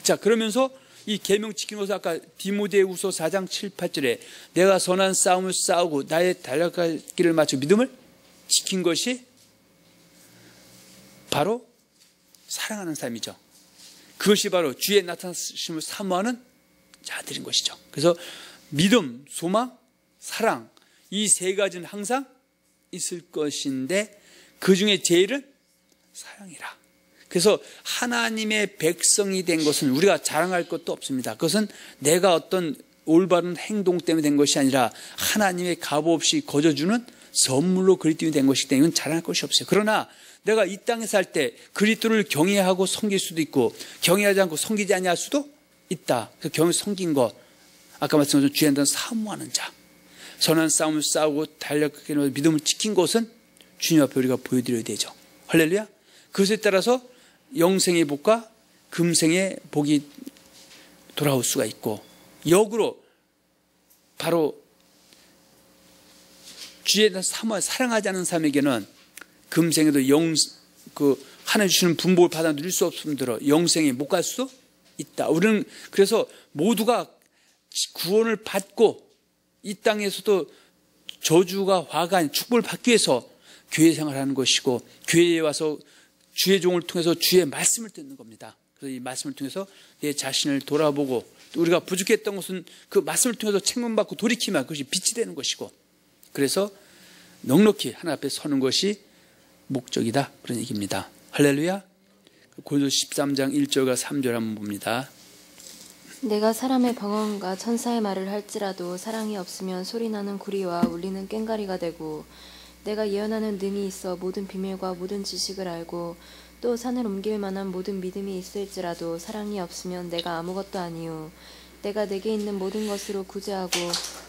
자, 그러면서 이 계명 지키는 것을 아까 디모데후서 4장 7, 8절에 내가 선한 싸움을 싸우고 나의 달려갈 길을 마쳐 믿음을 지킨 것이 바로 사랑하는 삶이죠. 그것이 바로 주의 나타나심을 사모하는 자들인 것이죠. 그래서 믿음, 소망, 사랑, 이 세 가지는 항상 있을 것인데 그 중에 제일은 사랑이라. 그래서 하나님의 백성이 된 것은 우리가 자랑할 것도 없습니다. 그것은 내가 어떤 올바른 행동 때문에 된 것이 아니라 하나님의 값없이 거저주는 선물로 그리스도인이 된 것이기 때문에 이건 자랑할 것이 없어요. 그러나 내가 이 땅에 살 때 그리스도를 경외하고 섬길 수도 있고 경외하지 않고 섬기지 아니할 수도 있다. 그래서 경외 섬긴 것, 아까 말씀드린 것처럼 주의 한다는 사모하는 자, 선한 싸움을 싸우고 달력하게 믿음을 지킨 것은 주님 앞에 우리가 보여드려야 되죠. 할렐루야. 그것에 따라서 영생의 복과 금생의 복이 돌아올 수가 있고, 역으로 바로 주에 대한 사랑하지 않는 사람에게는 금생에도 하나님 주시는 분복을 받아 누릴 수 없음을 들어 영생에 못 갈 수도 있다. 우리는 그래서 모두가 구원을 받고 이 땅에서도 저주가 화가 아닌 축복을 받기 위해서 교회 생활하는 것이고, 교회에 와서 주의 종을 통해서 주의 말씀을 듣는 겁니다. 그래서 이 말씀을 통해서 내 자신을 돌아보고, 또 우리가 부족했던 것은 그 말씀을 통해서 책망받고 돌이키면 그것이 빛이 되는 것이고, 그래서 넉넉히 하나님 앞에 서는 것이 목적이다, 그런 얘기입니다. 할렐루야. 고린도서 13장 1절과 3절 한번 봅니다. 내가 사람의 방언과 천사의 말을 할지라도 사랑이 없으면 소리나는 구리와 울리는 꽹과리가 되고, 내가 예언하는 능이 있어 모든 비밀과 모든 지식을 알고 또 산을 옮길 만한 모든 믿음이 있을지라도 사랑이 없으면 내가 아무것도 아니요, 내가 내게 있는 모든 것으로 구제하고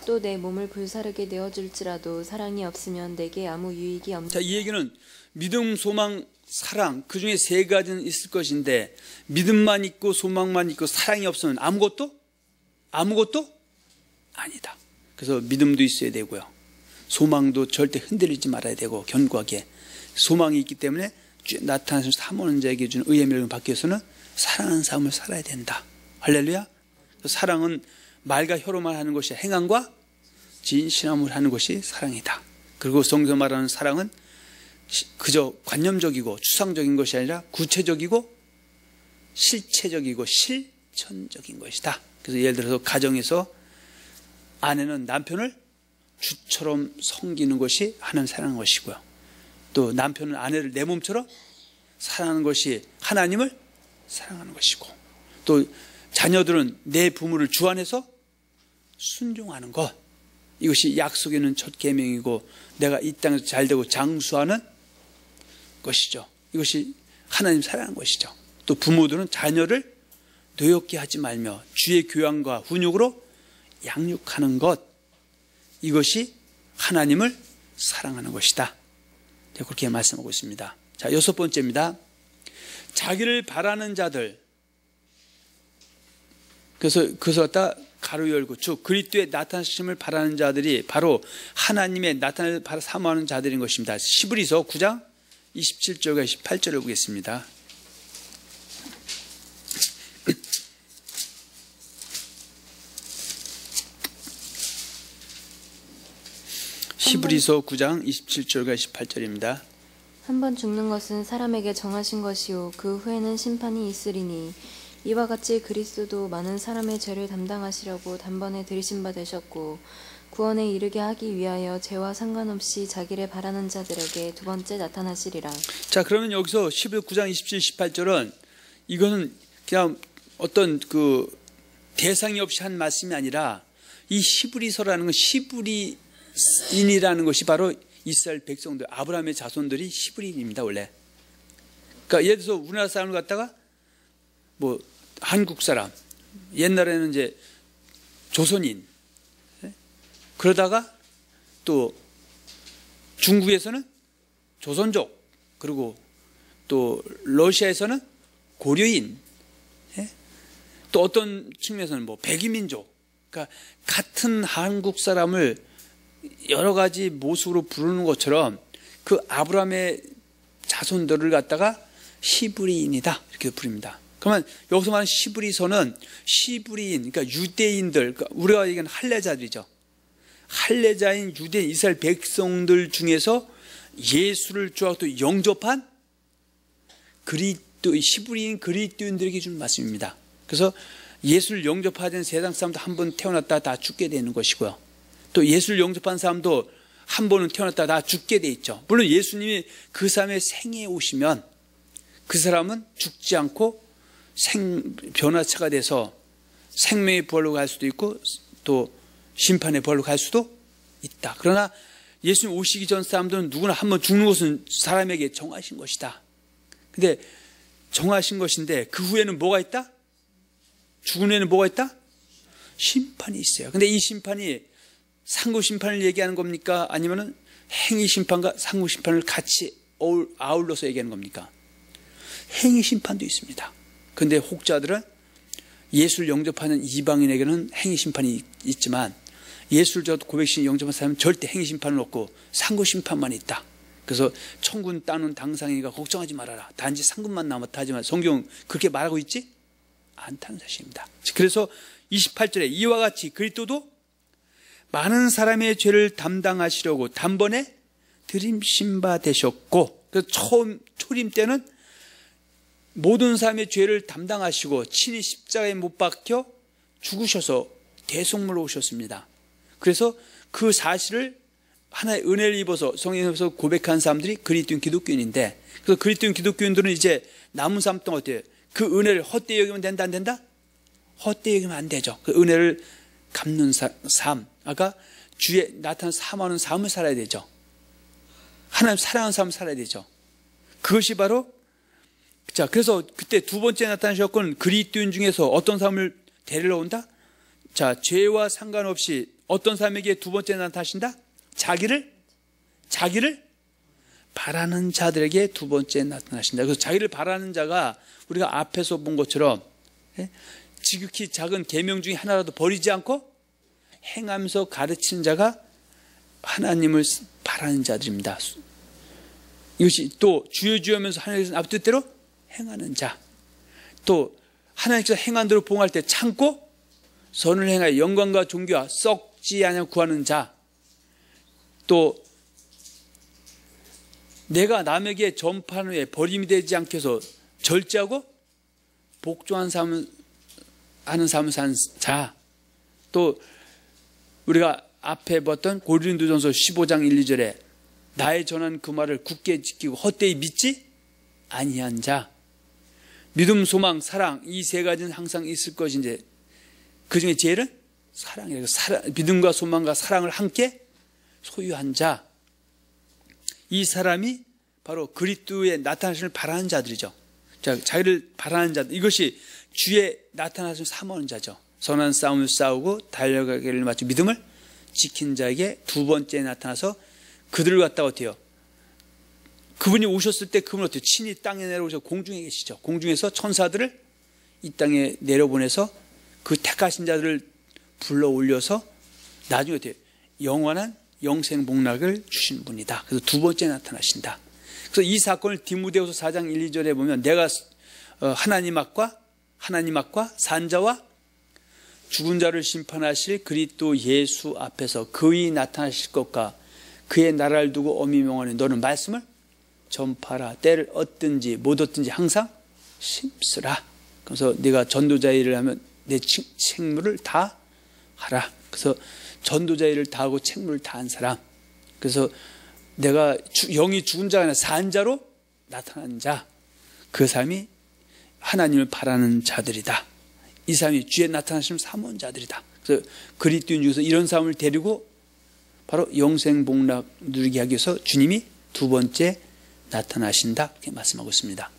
또 내 몸을 불사르게 내어줄지라도 사랑이 없으면 내게 아무 유익이 없는. 자, 이 얘기는 믿음, 소망, 사랑, 그 중에 세 가지는 있을 것인데, 믿음만 있고 소망만 있고 사랑이 없으면 아무것도 아니다. 그래서 믿음도 있어야 되고요, 소망도 절대 흔들리지 말아야 되고, 견고하게 소망이 있기 때문에 나타나서 사모하는 자에게 주는 의의 명령을 받기 위해서는 사랑하는 삶을 살아야 된다. 할렐루야. 사랑은 말과 혀로만 하는 것이 행함과 진실함을 하는 것이 사랑이다. 그리고 성경에서 말하는 사랑은 그저 관념적이고 추상적인 것이 아니라 구체적이고 실체적이고 실천적인 것이다. 그래서 예를 들어서 가정에서 아내는 남편을 주처럼 섬기는 것이 하나님 사랑하는 것이고요, 또 남편은 아내를 내 몸처럼 사랑하는 것이 하나님을 사랑하는 것이고, 또 자녀들은 내 부모를 주 안에서 순종하는 것, 이것이 약속에 있는 첫 계명이고 내가 이 땅에서 잘되고 장수하는 것이죠. 이것이 하나님 사랑하는 것이죠. 또 부모들은 자녀를 노엽게 하지 말며 주의 교양과 훈육으로 양육하는 것, 이것이 하나님을 사랑하는 것이다. 그렇게 말씀하고 있습니다. 자, 6번째입니다. 자기를 바라는 자들. 그래서 갖다 가로 열고, 즉 그리스도의 나타나심을 바라는 자들이 바로 하나님의 나타남을 사모하는 자들인 것입니다. 히브리서 9장 27절과 28절을 보겠습니다. 히브리서 9장 27절과 28절입니다. 한 번 죽는 것은 사람에게 정하신 것이요 그 후에는 심판이 있으리니, 이와 같이 그리스도도 많은 사람의 죄를 담당하시려고 단번에 들이신 바 되셨고 구원에 이르게 하기 위하여 죄와 상관없이 자기를 바라는 자들에게 두 번째 나타나시리라. 자, 그러면 여기서 9장 27, 18절은 이거는 그냥 어떤 그 대상이 없이 한 말씀이 아니라, 이 히브리서라는 건 히브리인이라는 것이 바로 이스라엘 백성들, 아브라함의 자손들이 히브리인입니다, 원래. 그러니까 예를 들어서 우리나라 사람을 갖다가 뭐 한국 사람, 옛날에는 이제 조선인, 그러다가 또 중국에서는 조선족, 그리고 또 러시아에서는 고려인, 또 어떤 측면에서는 뭐 백이민족. 그러니까 같은 한국 사람을 여러 가지 모습으로 부르는 것처럼 그 아브라함의 자손들을 갖다가 히브리인이다, 이렇게 부릅니다. 그러면 여기서 말하는 히브리서는 히브리인, 그러니까 유대인들, 그러니까 우리가 얘기하는 할례자들이죠. 할례자인 유대인 이스라엘 백성들 중에서 예수를 주하고 또 영접한 히브리인 그리스도인들에게 주는 말씀입니다. 그래서 예수를 영접하지 않은 세상 사람도 한 번 태어났다 다 죽게 되는 것이고요. 또 예수를 영접한 사람도 한 번은 태어났다 다 죽게 돼 있죠. 물론 예수님이 그 사람의 생애에 오시면 그 사람은 죽지 않고 변화체가 돼서 생명의 부활로 갈 수도 있고 또 심판의 부활로 갈 수도 있다. 그러나 예수님 오시기 전 사람들은 누구나 한 번 죽는 것은 사람에게 정하신 것이다. 근데 정하신 것인데 그 후에는 뭐가 있다? 죽은 후에는 뭐가 있다? 심판이 있어요. 근데 이 심판이 상고 심판을 얘기하는 겁니까? 아니면은 행위 심판과 상고 심판을 같이 아울러서 얘기하는 겁니까? 행위 심판도 있습니다. 근데 혹자들은 예수를 영접하는 이방인에게는 행위 심판이 있지만 예수를 고백신 영접한 사람은 절대 행위 심판은 없고 상고 심판만 있다. 그래서 천군 따는 당상이가 걱정하지 말아라. 단지 상급만 남았다 하지만 성경 그렇게 말하고 있지 않다는 사실입니다. 그래서 28절에 이와 같이 그리스도도 많은 사람의 죄를 담당하시려고 단번에 들임신바 되셨고, 그래서 처음 초림 때는 모든 사람의 죄를 담당하시고 친히 십자가에 못 박혀 죽으셔서 대속물로 오셨습니다. 그래서 그 사실을 하나의 은혜를 입어서 성령에서 고백한 사람들이 그리스도인 기독교인인데, 그래서 그리스도인 기독교인들은 이제 남은 삶 동안 어때요? 그 은혜를 헛되이 여기면 된다 안 된다? 헛되이 여기면 안 되죠. 그 은혜를 갚는 삶, 아까 주에 나타난 사모하는 삶을 살아야 되죠. 하나님 사랑하는 삶을 살아야 되죠. 그것이 바로, 자, 그래서 그때 두 번째 나타나셨건 그리스도인 중에서 어떤 사람을 데리러 온다? 자, 죄와 상관없이 어떤 사람에게 두 번째 나타나신다? 자기를 바라는 자들에게 두 번째 나타나신다. 그래서 자기를 바라는 자가 우리가 앞에서 본 것처럼 지극히 작은 계명 중에 하나라도 버리지 않고 행하면서 가르치는 자가 하나님을 바라는 자들입니다. 이것이 또 주여 주여 하면서 하나님께서 앞 뜻대로 행하는 자, 또 하나님께서 행한 대로 봉할 때 참고 선을 행하여 영광과 존귀와 썩지 않아 구하는 자, 또 내가 남에게 전파한 후에 버림이 되지 않게 해서 절제하고 복종한 삶을 하는 삶을 사는 자, 또 우리가 앞에 봤던 고린도전서 15장 1, 2절에 나의 전한 그 말을 굳게 지키고 헛되이 믿지 아니한 자, 믿음, 소망, 사랑, 이 세 가지는 항상 있을 것인데 그 중에 제일은 사랑이라고. 믿음과 소망과 사랑을 함께 소유한 자, 이 사람이 바로 그리스도의 나타나심을 바라는 자들이죠. 자, 자기를 바라는 자들, 이것이 주의 나타나심을 사모하는 자죠. 선한 싸움을 싸우고 달려가기를 마치고 믿음을 지킨 자에게 두 번째 나타나서 그들을 갖다가 어때요? 그분이 오셨을 때 그분은 어때요? 친히 땅에 내려오셔서 공중에 계시죠. 공중에서 천사들을 이 땅에 내려보내서 그 택하신 자들을 불러 올려서 나중에 어때요? 영원한 영생 복락을 주신 분이다. 그래서 두 번째 나타나신다. 그래서 이 사건을 디모데후서 4장 1, 2절에 보면 내가 하나님 앞과 산자와 죽은 자를 심판하실 그리스도 예수 앞에서 그의 나타나실 것과 그의 나라를 두고 엄히 명하니 너는 말씀을 전파라. 때를 얻든지 못 얻든지 항상 심쓰라. 그래서 네가 전도자 일을 하면 내 책무를 다 하라. 그래서 전도자 일을 다 하고 책무를 다한 사람, 그래서 내가 영이 죽은 자가 아니라 산 자로 나타난 자, 그 사람이 하나님을 바라는 자들이다. 이 사람이 주의 나타나시는 사모하는 자들이다. 그래서 그리스도인 중에서 이런 사람을 데리고 바로 영생 복락 누리게 하기 위해서 주님이 두 번째 나타나신다, 이렇게 말씀하고 있습니다.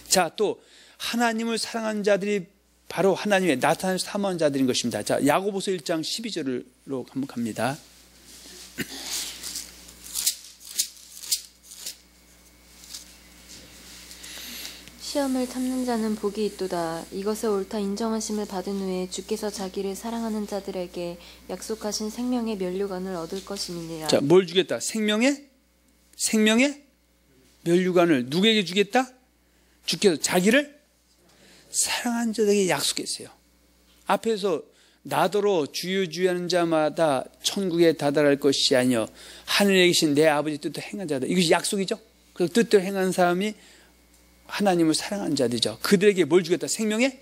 자, 또 하나님을 사랑하는 자들이 바로 하나님의 나타나는 사모하는 자들인 것입니다. 자, 야고보서 1장 12절로 한번 갑니다. 시험을 참는 자는 복이 있도다. 이것을 옳다 인정하심을 받은 후에 주께서 자기를 사랑하는 자들에게 약속하신 생명의 면류관을 얻을 것임이니라. 자, 뭘 주겠다? 생명의 면류관을 누구에게 주겠다? 주께서 자기를 사랑하는 자들에게 약속했어요. 앞에서 나더러 주여 주여 하는 자마다 천국에 다다를 것이 아니요 하늘에 계신 내 아버지 뜻대로 행한 자다. 이것이 약속이죠. 그 뜻대로 행하는 사람이 하나님을 사랑하는 자들이죠. 그들에게 뭘 주겠다? 생명의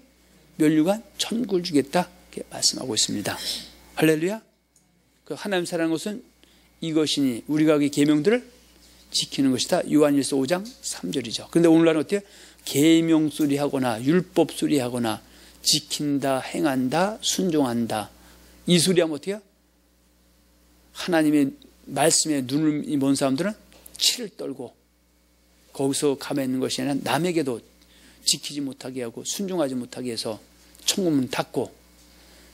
면류관 천국을 주겠다 이렇게 말씀하고 있습니다. 할렐루야. 그 하나님 사랑하는 것은 이것이니 우리가 그 계명들을 지키는 것이다. 요한일서 5장 3절이죠. 그런데 오늘날은 어때요? 계명 소리하거나 율법 소리하거나 지킨다, 행한다, 순종한다. 이 소리하면 어때요? 하나님의 말씀에 눈이 먼 사람들은 치를 떨고 거기서 가만히 있는 것이 아니라 남에게도 지키지 못하게 하고 순종하지 못하게 해서 천국문 닫고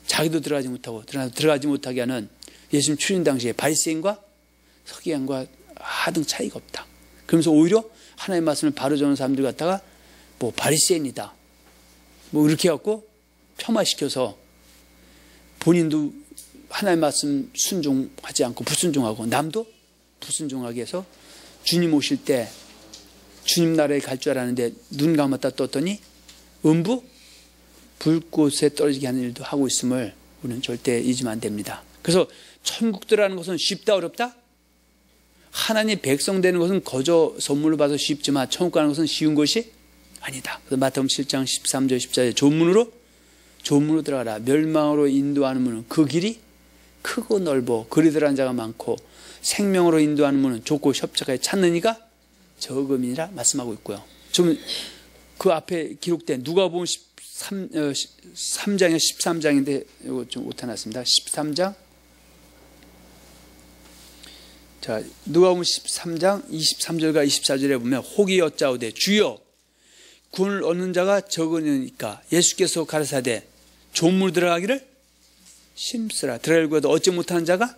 자기도 들어가지 못하고 들어가지 못하게 하는 예수님 출인 당시에 바리새인과 서기관과 하등 차이가 없다. 그러면서 오히려 하나님의 말씀을 바로 전하는 사람들 갖다가 뭐 바리새인이다 뭐 이렇게 해갖고 폄하시켜서 본인도 하나님의 말씀 순종하지 않고 불순종하고 남도 불순종하게 해서 주님 오실 때 주님 나라에 갈 줄 알았는데 눈 감았다 떴더니 음부 불꽃에 떨어지게 하는 일도 하고 있음을 우리는 절대 잊으면 안 됩니다. 그래서 천국 들어가는 것은 쉽다 어렵다? 하나님 백성 되는 것은 거저 선물로 받아서 쉽지만 천국 가는 것은 쉬운 것이 아니다. 그래서 마태복음 7장 13절 14절 좋은 문으로 들어가라. 멸망으로 인도하는 문은 그 길이 크고 넓어 그리 들어가는 자가 많고 생명으로 인도하는 문은 좁고 협착하게 찾는 이가 적음이라 말씀하고 있고요. 좀 그 앞에 기록된 누가복음 3장에 13장인데 이거 좀 오타났습니다. 13장. 자, 누가복음 13장 23절과 24절에 보면 혹이 여짜오되 주여 구원을 얻는 자가 적으니까 예수께서 가르사되 좋은 들어가기를 심쓰라. 들어가려고 얻지 못하는 자가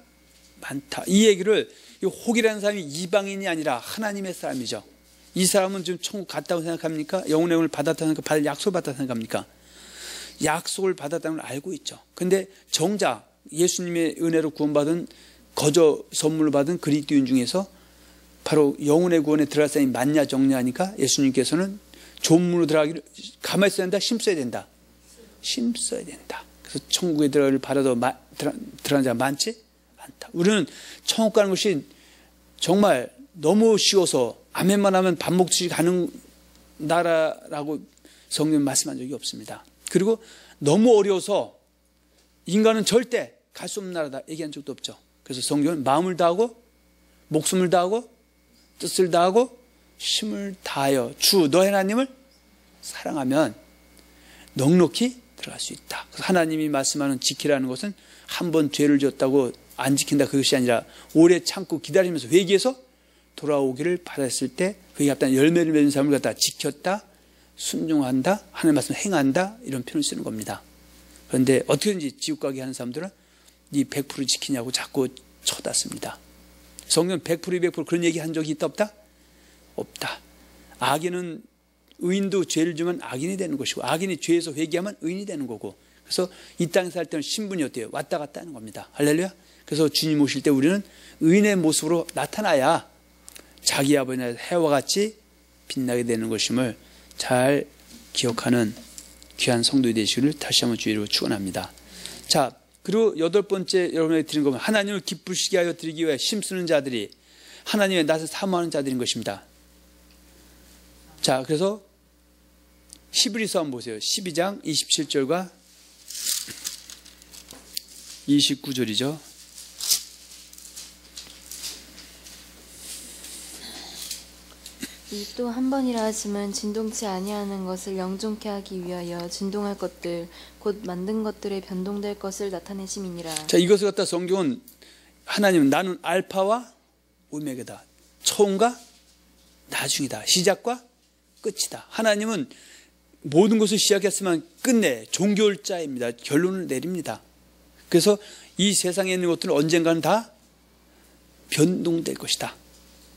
많다. 이 얘기를 이 혹이라는 사람이 이방인이 아니라 하나님의 사람이죠. 이 사람은 지금 천국 갔다고 생각합니까? 영혼의 영을 받았다는 거, 받을 약속을 받았다고 생각합니까? 약속을 받았다는 걸 알고 있죠. 근데 정작 예수님의 은혜로 구원받은 거저 선물을 받은 그리스도인 중에서 바로 영혼의 구원에 들어갈 사람이 맞냐 적냐니까 예수님께서는 좋은 문으로 들어가기를 가만히 있어야 된다, 힘써야 된다. 힘써야 된다. 그래서 천국에 들어가기를 바라도 들어가는 자가 많지 않다. 우리는 천국 가는 것이 정말 너무 쉬워서 아멘만 하면 밥 먹듯이 가는 나라라고 성경은 말씀한 적이 없습니다. 그리고 너무 어려워서 인간은 절대 갈 수 없는 나라다 얘기한 적도 없죠. 그래서 성경은 마음을 다하고 목숨을 다하고 뜻을 다하고 힘을 다하여 주 너의 하나님을 사랑하면 넉넉히 들어갈 수 있다. 그래서 하나님이 말씀하는 지키라는 것은 한 번 죄를 지었다고 안 지킨다 그것이 아니라 오래 참고 기다리면서 회개해서 돌아오기를 바랐을 때 그게 갖다 열매를 맺는 삶을 갖다 지켰다, 순종한다, 하나님의 말씀을 행한다 이런 표현을 쓰는 겁니다. 그런데 어떻게든지 지옥 가게 하는 사람들은 네 100% 지키냐고 자꾸 쳐das습니다. 성경 100% 200% 그런 얘기 한 적이 있다 없다? 없다. 악인은 의인도 죄를 지으면 악인이 되는 것이고 악인이 죄에서 회개하면 의인이 되는 거고 그래서 이 땅에 살 때는 신분이 어때요? 왔다 갔다 하는 겁니다. 할렐루야. 그래서 주님 오실 때 우리는 의인의 모습으로 나타나야 자기 아버지나 해와 같이 빛나게 되는 것임을 잘 기억하는 귀한 성도이 되시기를 다시 한번 주의로 축원합니다. 자, 그리고 8번째 여러분에게 드리는 것은 하나님을 기쁘시게 하여 드리기 위해 힘쓰는 자들이 하나님의 낯을 사모하는 자들인 것입니다. 자, 그래서 히브리서 한번 보세요. 12장 27절과 29절이죠. 이 또 한 번이라 하심은 진동치 아니하는 것을 영존케 하기 위하여 진동할 것들 곧 만든 것들의 변동될 것을 나타내심이니라. 자, 이것을 갖다 성경은 하나님은 나는 알파와 오메가다. 처음과 나중이다. 시작과 끝이다. 하나님은 모든 것을 시작했으면 끝내 종결자입니다. 결론을 내립니다. 그래서 이 세상에 있는 것들은 언젠가는 다 변동될 것이다.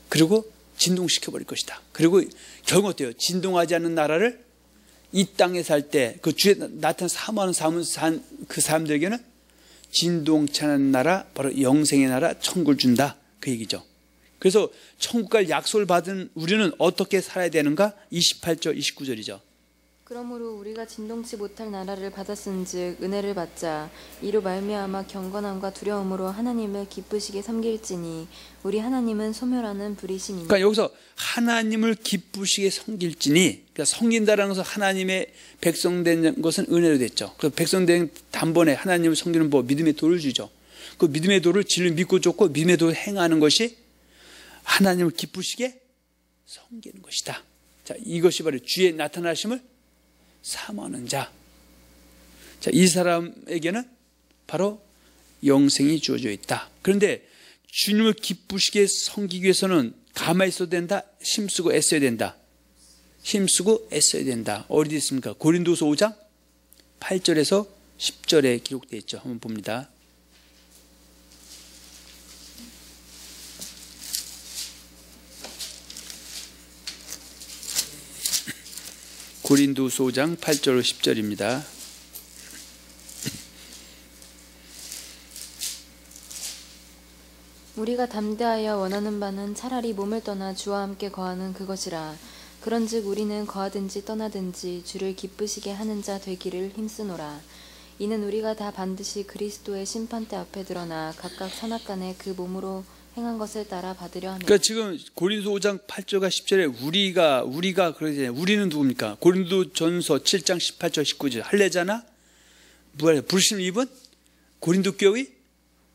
그리고 진동시켜버릴 것이다. 그리고 결국 어때요? 진동하지 않는 나라를 이 땅에 살 때 그 주에 나타난 사모하는 그 사람들에게는 진동치 않은 나라, 바로 영생의 나라, 천국을 준다. 그 얘기죠. 그래서 천국 갈 약속을 받은 우리는 어떻게 살아야 되는가? 28절, 29절이죠. 그러므로 우리가 진동치 못할 나라를 받았은즉 은혜를 받자. 이로 말미암아 경건함과 두려움으로 하나님을 기쁘시게 섬길지니 우리 하나님은 소멸하는 불이심이니. 그러니까 여기서 하나님을 기쁘시게 섬길지니, 그러니까 섬긴다라는 것은 하나님의 백성된 것은 은혜로 됐죠. 그 백성된 단번에 하나님을 섬기는 법, 믿음의 도를 주죠. 그 믿음의 도를 진리 믿고 쫓고 믿음의 도를 행하는 것이 하나님을 기쁘시게 섬기는 것이다. 자, 이것이 바로 주의 나타나심을 사모하는 자. 자, 이 사람에게는 바로 영생이 주어져 있다. 그런데 주님을 기쁘시게 섬기기 위해서는 가만히 있어도 된다. 힘쓰고 애써야 된다. 힘쓰고 애써야 된다. 어디 있습니까? 고린도서 5장 8절에서 10절에 기록되어 있죠. 한번 봅니다. 고린도서 5장 8절 10절입니다. 우리가 담대하여 원하는 바는 차라리 몸을 떠나 주와 함께 거하는 그것이라. 그런즉 우리는 거하든지 떠나든지 주를 기쁘시게 하는 자 되기를 힘쓰노라. 이는 우리가 다 반드시 그리스도의 심판대 앞에 드러나 각각 선악간에 그 몸으로 행한 것을 따라 받으려 합니다. 그러니까 지금 고린도 5장 8절과 10절에 우리가 그러잖아요. 우리는 누굽니까? 고린도전서 7장 18절 19절 할례자나 부르심을 입은 고린도 교회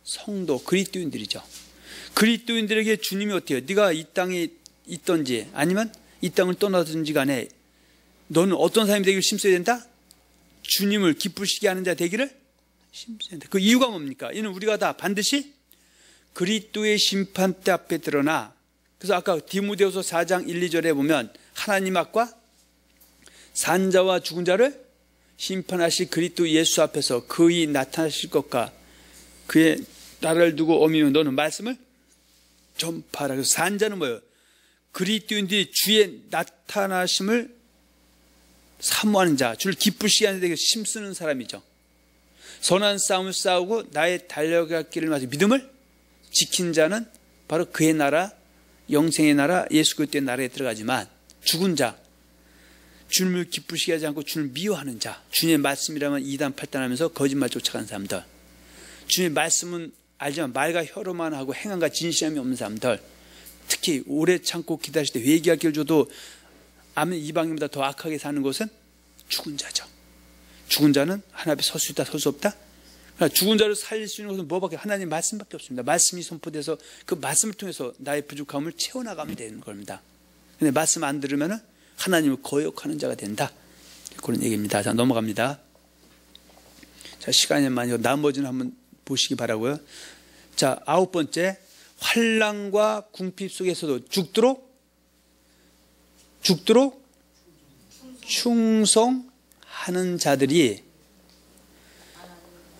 성도 그리스도인들이죠. 그리스도인들에게 주님이 어때요? 네가 이 땅에 있든지 아니면 이 땅을 떠나든지 간에 너는 어떤 사람이 되기를 힘써야 된다? 주님을 기쁘시게 하는 자 되기를 힘써야 된다. 그 이유가 뭡니까? 이는 우리가 다 반드시 그리스도의 심판대 앞에 드러나, 그래서 아까 디모데후서 4장 1, 2절에 보면 하나님 앞과 산자와 죽은 자를 심판하실 그리스도 예수 앞에서 그의 나타나실 것과 그의 나라를 두고 어미면 너는 말씀을 전파하라. 그래서 산자는 뭐예요? 그리스도인들이 주의 나타나심을 사모하는 자, 주를 기쁘시게 하는 데 힘쓰는 사람이죠. 선한 싸움을 싸우고 나의 달려갈 길을 맞아 믿음을 지킨 자는 바로 그의 나라, 영생의 나라, 예수 그리스도의 나라에 들어가지만 죽은 자, 주님을 기쁘시게 하지 않고 주님을 미워하는 자, 주님의 말씀이라면 이단팔단하면서 거짓말 쫓아가는 사람들, 주님의 말씀은 알지만 말과 혀로만 하고 행함과 진실함이 없는 사람들, 특히 오래 참고 기다릴 때 회개할 길을 줘도 아멘 이방인보다 더 악하게 사는 것은 죽은 자죠. 죽은 자는 하나님 앞에 설 수 있다, 설 수 없다. 죽은 자를 살릴 수 있는 것은 뭐밖에, 하나님 말씀밖에 없습니다. 말씀이 선포돼서 그 말씀을 통해서 나의 부족함을 채워나가면 되는 겁니다. 근데 말씀 안 들으면 하나님을 거역하는 자가 된다. 그런 얘기입니다. 자, 넘어갑니다. 자, 시간이 많이 나머지는 한번 보시기 바라고요. 자, 9번째, 환난과 궁핍 속에서도 죽도록 충성하는 자들이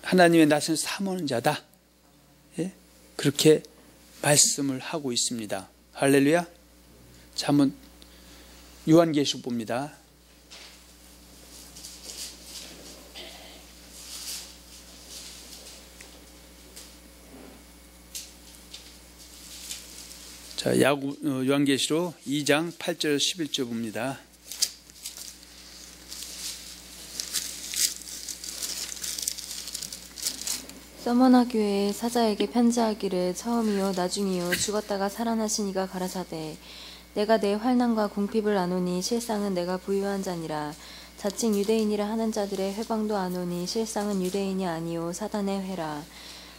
하나님의 낯을 사모하는 자다. 예? 그렇게 말씀을 하고 있습니다. 할렐루야. 자, 한번 요한계시록 봅니다. 자, 요한계시록 2장 8절 11절 봅니다. 서머나 교회의 사자에게 편지하기를 처음이요 나중이요 죽었다가 살아나신 이가 가라사대 내가 내 환난과 궁핍을 아노니 실상은 내가 부유한 자니라. 자칭 유대인이라 하는 자들의 회방도 아노니 실상은 유대인이 아니요 사단의 회라.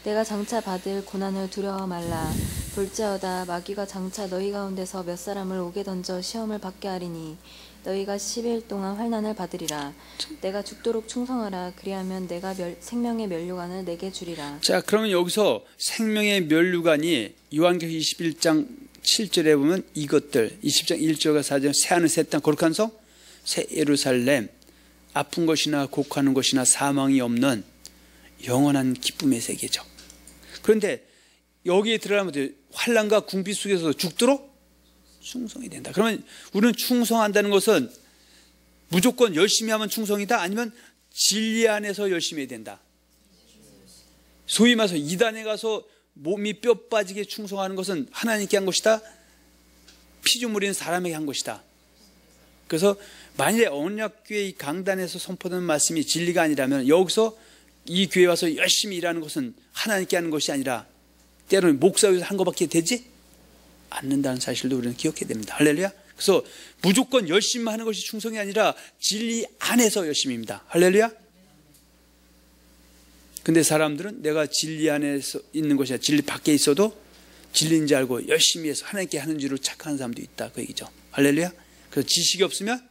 내가 장차 받을 고난을 두려워 말라. 볼지어다 마귀가 장차 너희 가운데서 몇 사람을 옥에 던져 시험을 받게 하리니 너희가 10일 동안 환난을 받으리라. 내가 죽도록 충성하라. 그리하면 내가 생명의 면류관을 내게 주리라. 자, 그러면 여기서 생명의 면류관이 요한계시록 21장 7절에 보면 이것들, 20장 1절과 4절 새하늘 새 땅 거룩한 성 새 예루살렘, 아픈 것이나 곡하는 것이나 사망이 없는 영원한 기쁨의 세계죠. 그런데 여기에 들어가면 환난과 궁핍 속에서 죽도록 충성이 된다. 그러면 우리는 충성한다는 것은 무조건 열심히 하면 충성이다? 아니면 진리 안에서 열심히 해야 된다? 소위 말해서 이단에 가서 몸이 뼈 빠지게 충성하는 것은 하나님께 한 것이다? 피조물인 사람에게 한 것이다. 그래서 만일에 언약교회 이 강단에서 선포되는 말씀이 진리가 아니라면 여기서 이 교회 와서 열심히 일하는 것은 하나님께 하는 것이 아니라 때로는 목사위에서 한 것밖에 되지 않는다는 사실도 우리는 기억해야 됩니다. 할렐루야. 그래서 무조건 열심히 하는 것이 충성이 아니라 진리 안에서 열심입니다. 할렐루야. 근데 사람들은 내가 진리 안에서 있는 것이 아니라 진리 밖에 있어도 진리인 줄 알고 열심히 해서 하나님께 하는 줄로 착각하는 사람도 있다, 그 얘기죠. 할렐루야. 그래서 지식이 없으면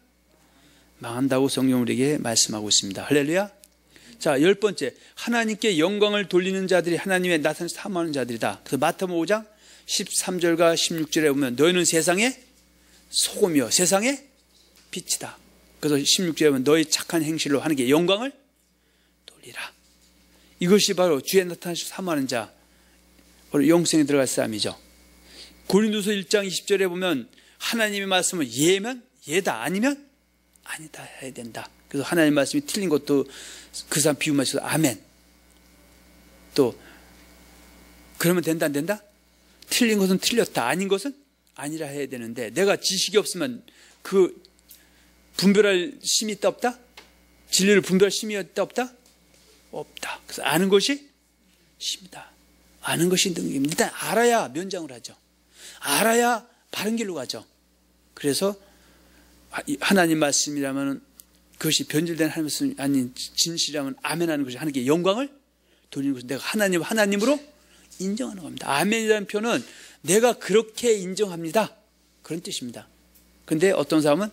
망한다고 성경 우리에게 말씀하고 있습니다. 할렐루야. 자, 10번째, 하나님께 영광을 돌리는 자들이 하나님의 나타내서 탐하는 자들이다. 그래서 마태복음 5장 13절과 16절에 보면 너희는 세상의 소금이요 세상의 빛이다. 그래서 16절에 보면 너희 착한 행실로 하나님께 영광을 돌리라. 이것이 바로 주의 나타내서 탐하는 자, 바로 영생에 들어갈 사람이죠. 고린도서 1장 20절에 보면 하나님의 말씀은 예면 예다, 아니면 아니다 해야 된다. 그래서 하나님의 말씀이 틀린 것도 그 사람 비유 맞춰서 아멘. 또 그러면 된다 안 된다? 틀린 것은 틀렸다, 아닌 것은 아니라 해야 되는데 내가 지식이 없으면 그 분별할 힘이 있다 없다? 진리를 분별할 힘이 있다 없다? 없다. 그래서 아는 것이 힘이다. 아는 것이 능력입니다. 일단 알아야 면장을 하죠. 알아야 바른 길로 가죠. 그래서 하나님 말씀이라면 그것이 변질된 하나님 말씀이 아닌 진실이라면 아멘하는 것이 하나님께 영광을 돌리는 것이 내가 하나님으로 인정하는 겁니다. 아멘이라는 표현은 내가 그렇게 인정합니다, 그런 뜻입니다. 근데 어떤 사람은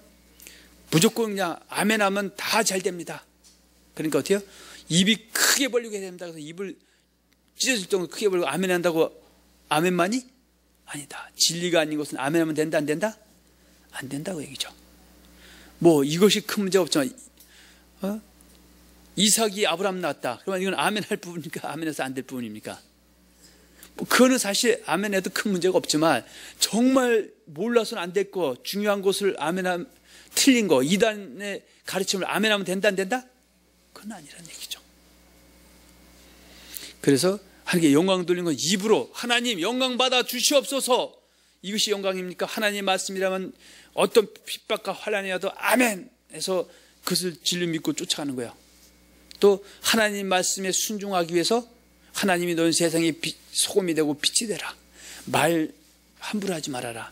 무조건 그냥 아멘하면 다 잘 됩니다. 그러니까 어때요? 입이 크게 벌리고 해야 됩니다. 그래서 입을 찢어질 정도로 크게 벌리고 아멘한다고 아멘만이 아니다. 진리가 아닌 것은 아멘하면 된다 안 된다? 안 된다고 얘기죠. 뭐 이것이 큰 문제가 없지만 이삭이 아브라함 낳았다. 그러면 이건 아멘할 부분입니까? 아멘해서 안 될 부분입니까? 뭐 그거는 사실 아멘해도 큰 문제가 없지만 정말 몰라서는 안 될 거, 중요한 것을 아멘하면 틀린 거, 이단의 가르침을 아멘하면 된다 안 된다? 그건 아니란 얘기죠. 그래서 하나님께 영광 돌리는 건 입으로 하나님 영광 받아 주시옵소서, 이것이 영광입니까? 하나님의 말씀이라면 어떤 핍박과 환난이라도 아멘 해서 그것을 진리 믿고 쫓아가는 거예요. 또 하나님 말씀에 순종하기 위해서 하나님이 너는 세상에 소금이 되고 빛이 되라. 말 함부로 하지 말아라.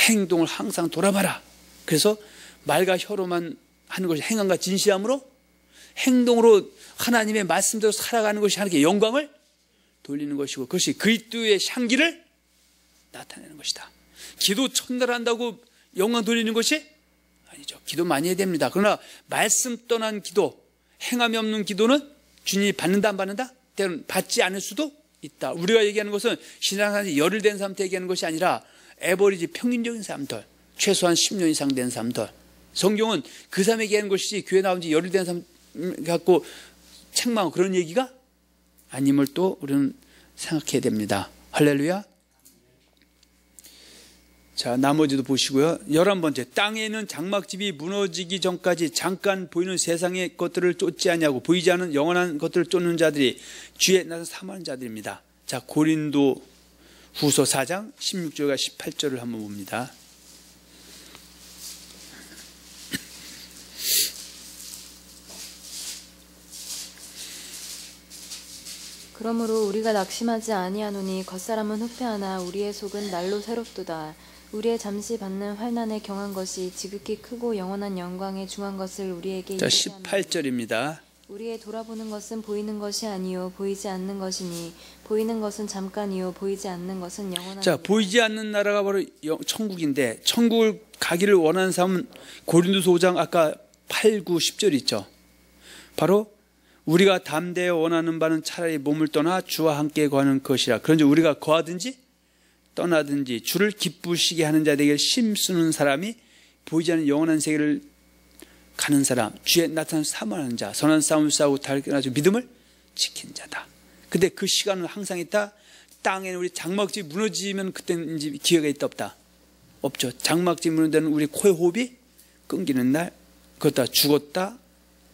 행동을 항상 돌아봐라. 그래서 말과 혀로만 하는 것이 행함과 진실함으로 행동으로 하나님의 말씀대로 살아가는 것이 하나님께 영광을 돌리는 것이고 그것이 그리스도의 향기를 나타내는 것이다. 기도 첫날 영광 돌리는 것이 아니죠. 기도 많이 해야 됩니다. 그러나 말씀 떠난 기도, 행함이 없는 기도는 주님이 받는다 안 받는다? 때로는 받지 않을 수도 있다. 우리가 얘기하는 것은 신앙생활이 열흘 된 사람한테 얘기하는 것이 아니라 에버리지 평균적인 사람들, 최소한 10년 이상 된 사람들. 성경은 그 사람에게 얘기하는 것이지 교회 나온 지 열흘 된 사람 갖고 책망하고 그런 얘기가 아님을 또 우리는 생각해야 됩니다. 할렐루야. 자, 나머지도 보시고요. 11번째, 땅에는 장막집이 무너지기 전까지 잠깐 보이는 세상의 것들을 쫓지 않냐고, 보이지 않는 영원한 것들을 쫓는 자들이 주에 나서 탐하는 자들입니다. 자, 고린도 후서 4장 16절과 18절을 한번 봅니다. 그러므로 우리가 낙심하지 아니하노니 겉사람은 후패하나 우리의 속은 날로 새롭도다. 우리의 잠시 받는 환난에 경한 것이 지극히 크고 영원한 영광에 중한 것을 우리에게 자, 18절입니다. 우리의 돌아보는 것은 보이는 것이 아니요 보이지 않는 것이니 보이는 것은 잠깐이요 보이지 않는 것은 영원한. 자, 보이지 않는 나라가 바로 천국인데 천국을 가기를 원하는 사람은 고린도서 5장 아까 8, 9, 10절 있죠. 바로 우리가 담대히 원하는 바는 차라리 몸을 떠나 주와 함께 거하는 것이라. 그런지 우리가 거하든지 떠나든지 주를 기쁘시게 하는 자에게 힘쓰는 사람이 보이지 않는 영원한 세계를 가는 사람, 주에 나타나는 사모하는 자, 선한 싸움을 싸우고 달겨나서 믿음을 지킨 자다. 근데 그 시간은 항상 있다. 땅에는 우리 장막집이 무너지면 그때는 이제 기회가 있다 없다? 없죠. 장막집이 무너지는 우리 코의 호흡이 끊기는 날, 그것다 죽었다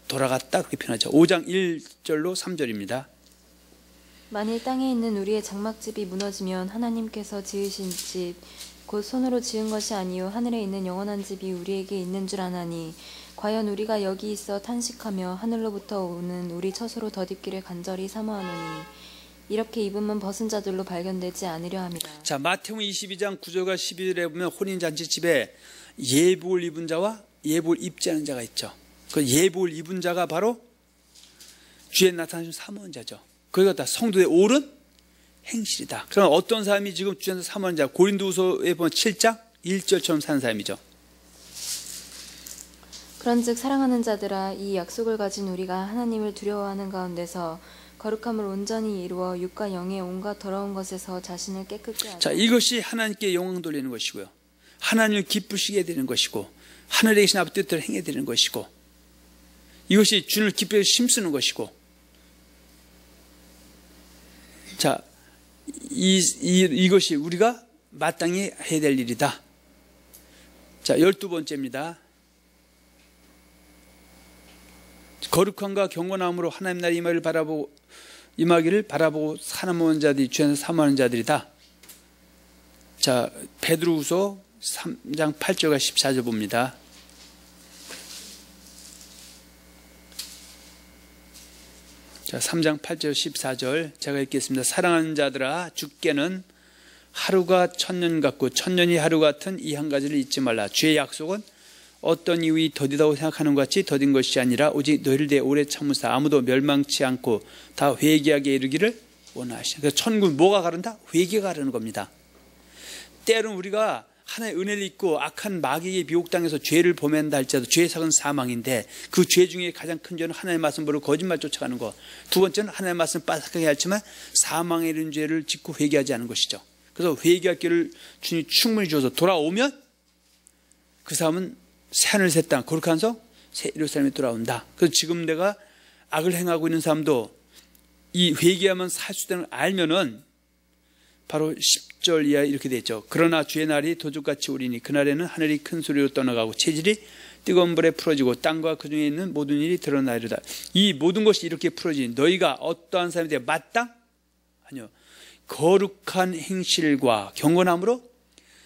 돌아갔다 그렇게 표현하죠. 5장 1절로 3절입니다. 만일 땅에 있는 우리의 장막집이 무너지면 하나님께서 지으신 집 곧 손으로 지은 것이 아니요 하늘에 있는 영원한 집이 우리에게 있는 줄 아나니 과연 우리가 여기 있어 탄식하며 하늘로부터 오는 우리 처소로 덧입기를 간절히 사모하노니 이렇게 입으면 벗은 자들로 발견되지 않으려 함이라. 자, 마태복음 22장 9절과 12절에 보면 혼인잔치 집에 예복을 입은 자와 예복을 입지 않은 자가 있죠. 그 예복을 입은 자가 바로 주에 나타나신 사모하는 자죠. 그게 다 성도의 옳은 행실이다. 그럼 어떤 사람이 지금 주에서 사모하는 자, 고린도후서에 보면 7장 1절처럼 사는 사람이죠. 그런즉 사랑하는 자들아 이 약속을 가진 우리가 하나님을 두려워하는 가운데서 거룩함을 온전히 이루어 육과 영의 온갖 더러운 것에서 자신을 깨끗게 하라. 자, 이것이 하나님께 영광 돌리는 것이고요. 하나님을 기쁘시게 되는 것이고 하늘에 계신 아버지 뜻대로 행해야 되는 것이고 이것이 주를 기쁘게 힘쓰는 것이고 자, 이것이 우리가 마땅히 해야 될 일이다. 자, 12번째입니다. 거룩함과 경건함으로 하나님 나라의 임하기를 바라보고 사모하는 자들이 주에서 사모하는 자들이다. 자, 베드로후서 3장 8절과 14절 봅니다. 자, 3장 8절 14절 제가 읽겠습니다. 사랑하는 자들아 주께는 하루가 천년 같고 천년이 하루 같은 이 한 가지를 잊지 말라. 주의 약속은 어떤 이유이 더디다고 생각하는 것 같이 더딘 것이 아니라 오직 너희를 대해 오래 참으사 아무도 멸망치 않고 다 회개하게 이르기를 원하시는. 그래서 천국 뭐가 가른다? 회개가 가르는 겁니다. 때로는 우리가 하나의 은혜를 입고 악한 마귀에게 미혹당해서 죄를 범한다 할지라도 죄의 삭은 사망인데 그 죄 중에 가장 큰 죄는 하나님의 말씀 모르고 거짓말 쫓아가는 것. 두 번째는 하나님의 말씀 빠삭하게 알지만 사망에 이른 죄를 짓고 회개하지 않은 것이죠. 그래서 회개할 길을 주님이 충분히 주어서 돌아오면 그 사람은 새하늘 새 땅 거룩한 성 새 예루살렘에 돌아온다. 그래서 지금 내가 악을 행하고 있는 사람도 이 회개하면 살 수 있다는 걸 알면은 바로 10절 이하에 이렇게 되어 있죠. 그러나 주의 날이 도둑같이 오리니 그날에는 하늘이 큰 소리로 떠나가고 체질이 뜨거운 불에 풀어지고 땅과 그 중에 있는 모든 일이 드러나리로다. 이 모든 것이 이렇게 풀어지니 너희가 어떠한 사람에 대해 마땅? 아니요. 거룩한 행실과 경건함으로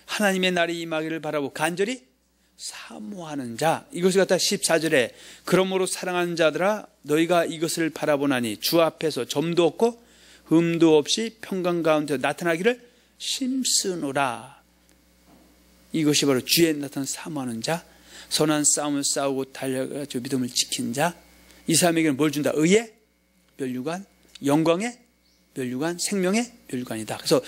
하나님의 날이 임하기를 바라고 간절히 사모하는 자. 이것을 갖다 14절에 그러므로 사랑하는 자들아 너희가 이것을 바라보나니 주 앞에서 점도 없고 흠도 없이 평강 가운데 나타나기를 힘쓰노라. 이것이 바로 주에 나타난 사모하는 자, 선한 싸움을 싸우고 달려가지고 믿음을 지킨 자. 이 사람에게는 뭘 준다? 의의 면류관, 영광의 면류관, 생명의 면류관이다. 그래서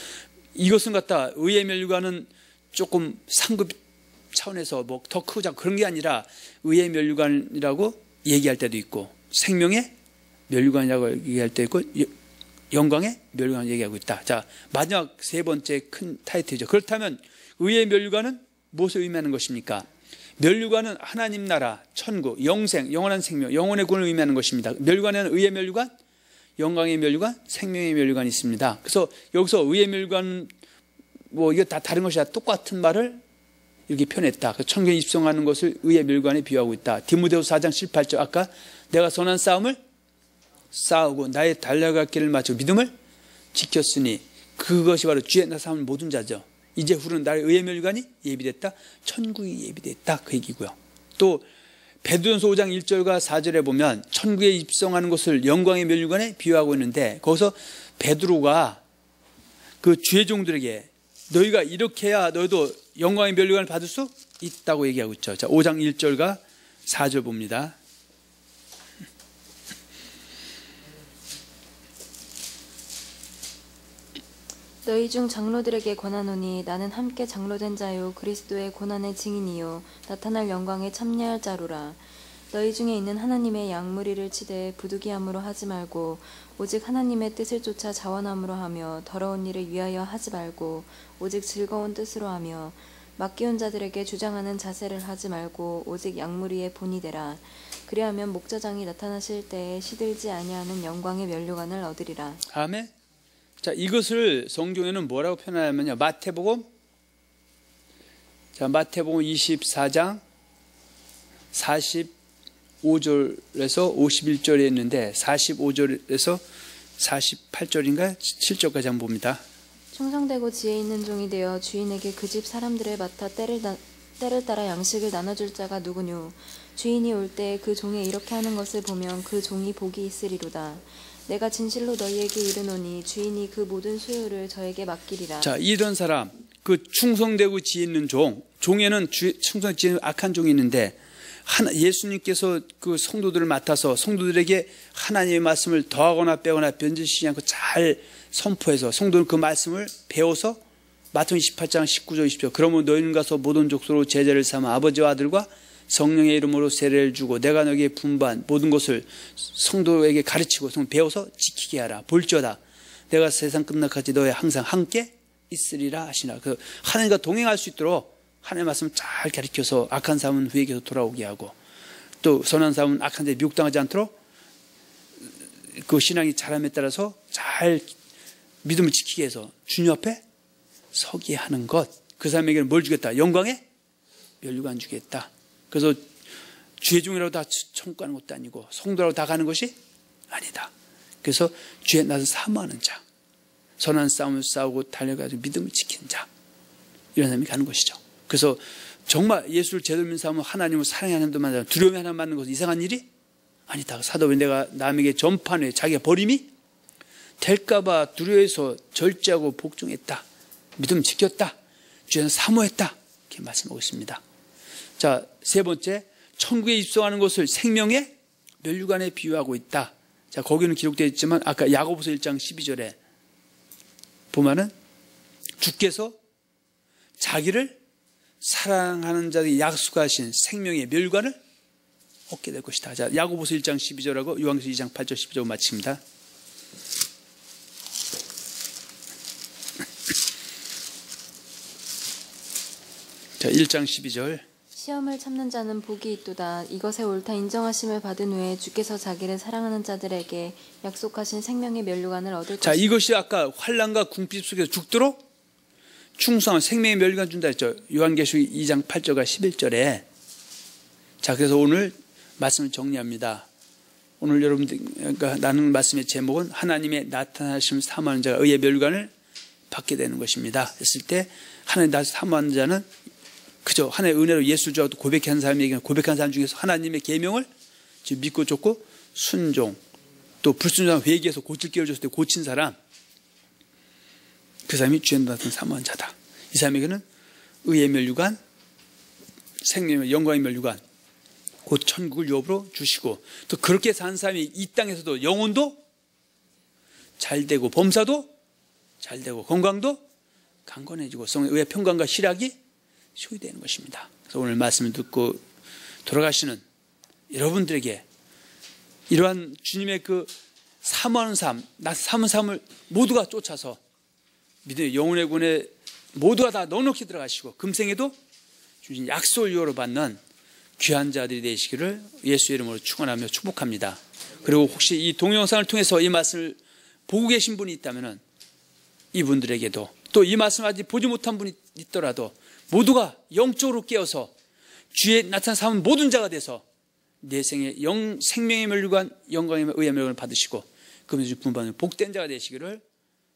이것은 갖다 의의 면류관은 조금 상급 차원에서 뭐 더 크고 작고 그런 게 아니라 의의 면류관이라고 얘기할 때도 있고 생명의 면류관이라고 얘기할 때도 있고 영광의 면류관을 얘기하고 있다. 자, 마지막 세 번째 큰 타이틀이죠. 그렇다면 의의 면류관은 무엇을 의미하는 것입니까? 면류관은 하나님 나라, 천국, 영생, 영원한 생명, 영혼의 구원을 의미하는 것입니다. 면류관에는 의의 면류관, 영광의 면류관, 생명의 면류관이 있습니다. 그래서 여기서 의의 면류관 뭐 이거 다 다른 것이 아니라 똑같은 말을 이렇게 표현했다. 천국에 입성하는 것을 의의 면류관에 비유하고 있다. 디모데후서 4장 18절 아까 내가 선한 싸움을 싸우고 나의 달려갈 길을 마치고 믿음을 지켰으니 그것이 바로 주에 나타나는 모든 자죠. 이제 후로는 나의 의의 면류관이 예비됐다. 천국이 예비됐다. 그 얘기고요. 또 베드로전서 5장 1절과 4절에 보면 천국에 입성하는 것을 영광의 면류관에 비유하고 있는데 거기서 베드로가 그 주의 종들에게 너희가 이렇게 해야 너희도 영광의 면류관을 받을 수 있다고 얘기하고 있죠. 자, 5장 1절과 4절 봅니다. 너희 중 장로들에게 권하노니 나는 함께 장로된 자요 그리스도의 고난의 증인이요 나타날 영광에 참여할 자로라. 너희 중에 있는 하나님의 양무리를 치되 부득이함으로 하지 말고 오직 하나님의 뜻을 쫓아 자원함으로 하며 더러운 일을 위하여 하지 말고 오직 즐거운 뜻으로 하며 맡기운 자들에게 주장하는 자세를 하지 말고 오직 양무리의 본이 되라. 그리하면 목자장이 나타나실 때에 시들지 아니하는 영광의 면류관을 얻으리라. 아멘. 자, 이것을 성경에는 뭐라고 표현하냐면요. 마태복음 24장 45절에서 51절에 있는데 45절에서 48절인가 7절까지 한번 봅니다. 충성되고 지혜 있는 종이 되어 주인에게 그 집 사람들을 맡아 때를 따라 양식을 나눠줄 자가 누구뇨. 주인이 올 때 그 종이 이렇게 하는 것을 보면 그 종이 복이 있으리로다. 내가 진실로 너희에게 이르노니 주인이 그 모든 소유를 저에게 맡기리라. 자, 이런 사람, 그 충성되고 지혜 있는 종에는 충성 지혜 악한 종이 있는데 예수님께서 그 성도들을 맡아서 성도들에게 하나님의 말씀을 더하거나 빼거나 변질시키지 않고 잘 선포해서 성도는 그 말씀을 배워서 마태복음 28장 19절 20절 그러면 너희는 가서 모든 족속으로 제자를 삼아 아버지와 아들과 성령의 이름으로 세례를 주고 내가 너에게 분반 모든 것을 성도에게 가르치고 배워서 지키게 하라. 볼지어다 내가 세상 끝날까지 너희 항상 함께 있으리라 하시나. 그 하나님과 동행할 수 있도록 하나님의 말씀을 잘 가르쳐서 악한 사람은 회개해서 돌아오게 하고 또 선한 사람은 악한 데 미혹당하지 않도록 그 신앙이 자람에 따라서 잘 믿음을 지키게 해서 주님 앞에 서게 하는 것. 그 사람에게는 뭘 주겠다? 영광의 면류관 주겠다. 그래서 주의 종이라고 다 천국 가는 것도 아니고 성도라고 다 가는 것이 아니다. 그래서 주의 나서 사모하는 자, 선한 싸움을 싸우고 달려가지고 믿음을 지키는 자, 이런 사람이 가는 것이죠. 그래서 정말 예수를 제대로 믿는 사람은 하나님을 사랑하는 하나님도 만나고 두려움이 하나님 만나는 것은 이상한 일이 아니다. 사도는 내가 남에게 전파한 후에 자기가 버림이 될까봐 두려워해서 절제하고 복종했다. 믿음 지켰다. 주에는 사모했다. 이렇게 말씀하고 있습니다. 자, 세 번째, 천국에 입성하는 것을 생명의 면류관에 비유하고 있다. 자, 거기는 기록되어 있지만 아까 야고보서 1장 12절에 보면은 주께서 자기를 사랑하는 자들이 약속하신 생명의 면류관을 얻게 될 것이다. 자, 야고보서 1장 12절하고 요한계시록 2장 8절 12절 마칩니다. 자, 1장 12절. 시험을 참는 자는 복이 있도다. 이것에 옳다 인정하심을 받은 후에 주께서 자기를 사랑하는 자들에게 약속하신 생명의 면류관을 얻을 것이다. 자, 이것이 아까 환난과 궁핍 속에서 죽도록 충성한 생명의 면류관 준다 했죠. 요한계시록 2장 8절과 11절에. 자, 그래서 오늘 말씀을 정리합니다. 오늘 여러분들과 나누는 말씀의 제목은 하나님의 나타나심을 사모하는 자가 의의 면류관을 받게 되는 것입니다. 했을 때 하나님 나를 사모하는 자는 그저 하나님의 은혜로 예수를 좋아하고 고백한 사람에게는 고백한 사람 중에서 하나님의 계명을 믿고 쫓고 순종, 또 불순종한 회개해서 고칠 기회를 줬을 때 고친 사람, 그 사람이 주의 같은 사모한 자다. 이 사람에게는 의의 면류관, 생명의 영광의 면류관, 곧 천국을 유업으로 주시고 또 그렇게 산 사람이 이 땅에서도 영혼도 잘 되고 범사도 잘 되고 건강도 강건해지고 의의 평강과 희락이 소유되는 것입니다. 그래서 오늘 말씀을 듣고 돌아가시는 여러분들에게 이러한 주님의 그 사모하는 삶, 사모하는 삶을 모두가 쫓아서 믿음의 영혼의 군에 모두가 다 넉넉히 들어가시고 금생에도 주신 약속을 유효로 받는 귀한 자들이 되시기를 예수의 이름으로 축원하며 축복합니다. 그리고 혹시 이 동영상을 통해서 이 말씀을 보고 계신 분이 있다면 이분들에게도 또 이 말씀을 아직 보지 못한 분이 있더라도 모두가 영적으로 깨어서 주의 나타난 삶은 모든 자가 돼서 내 생의 생명의 면류관, 영광의 의의 면류관을 받으시고 그러면서 분반을 복된 자가 되시기를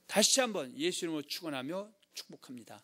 다시 한번 예수 이름으로 축원하며 축복합니다.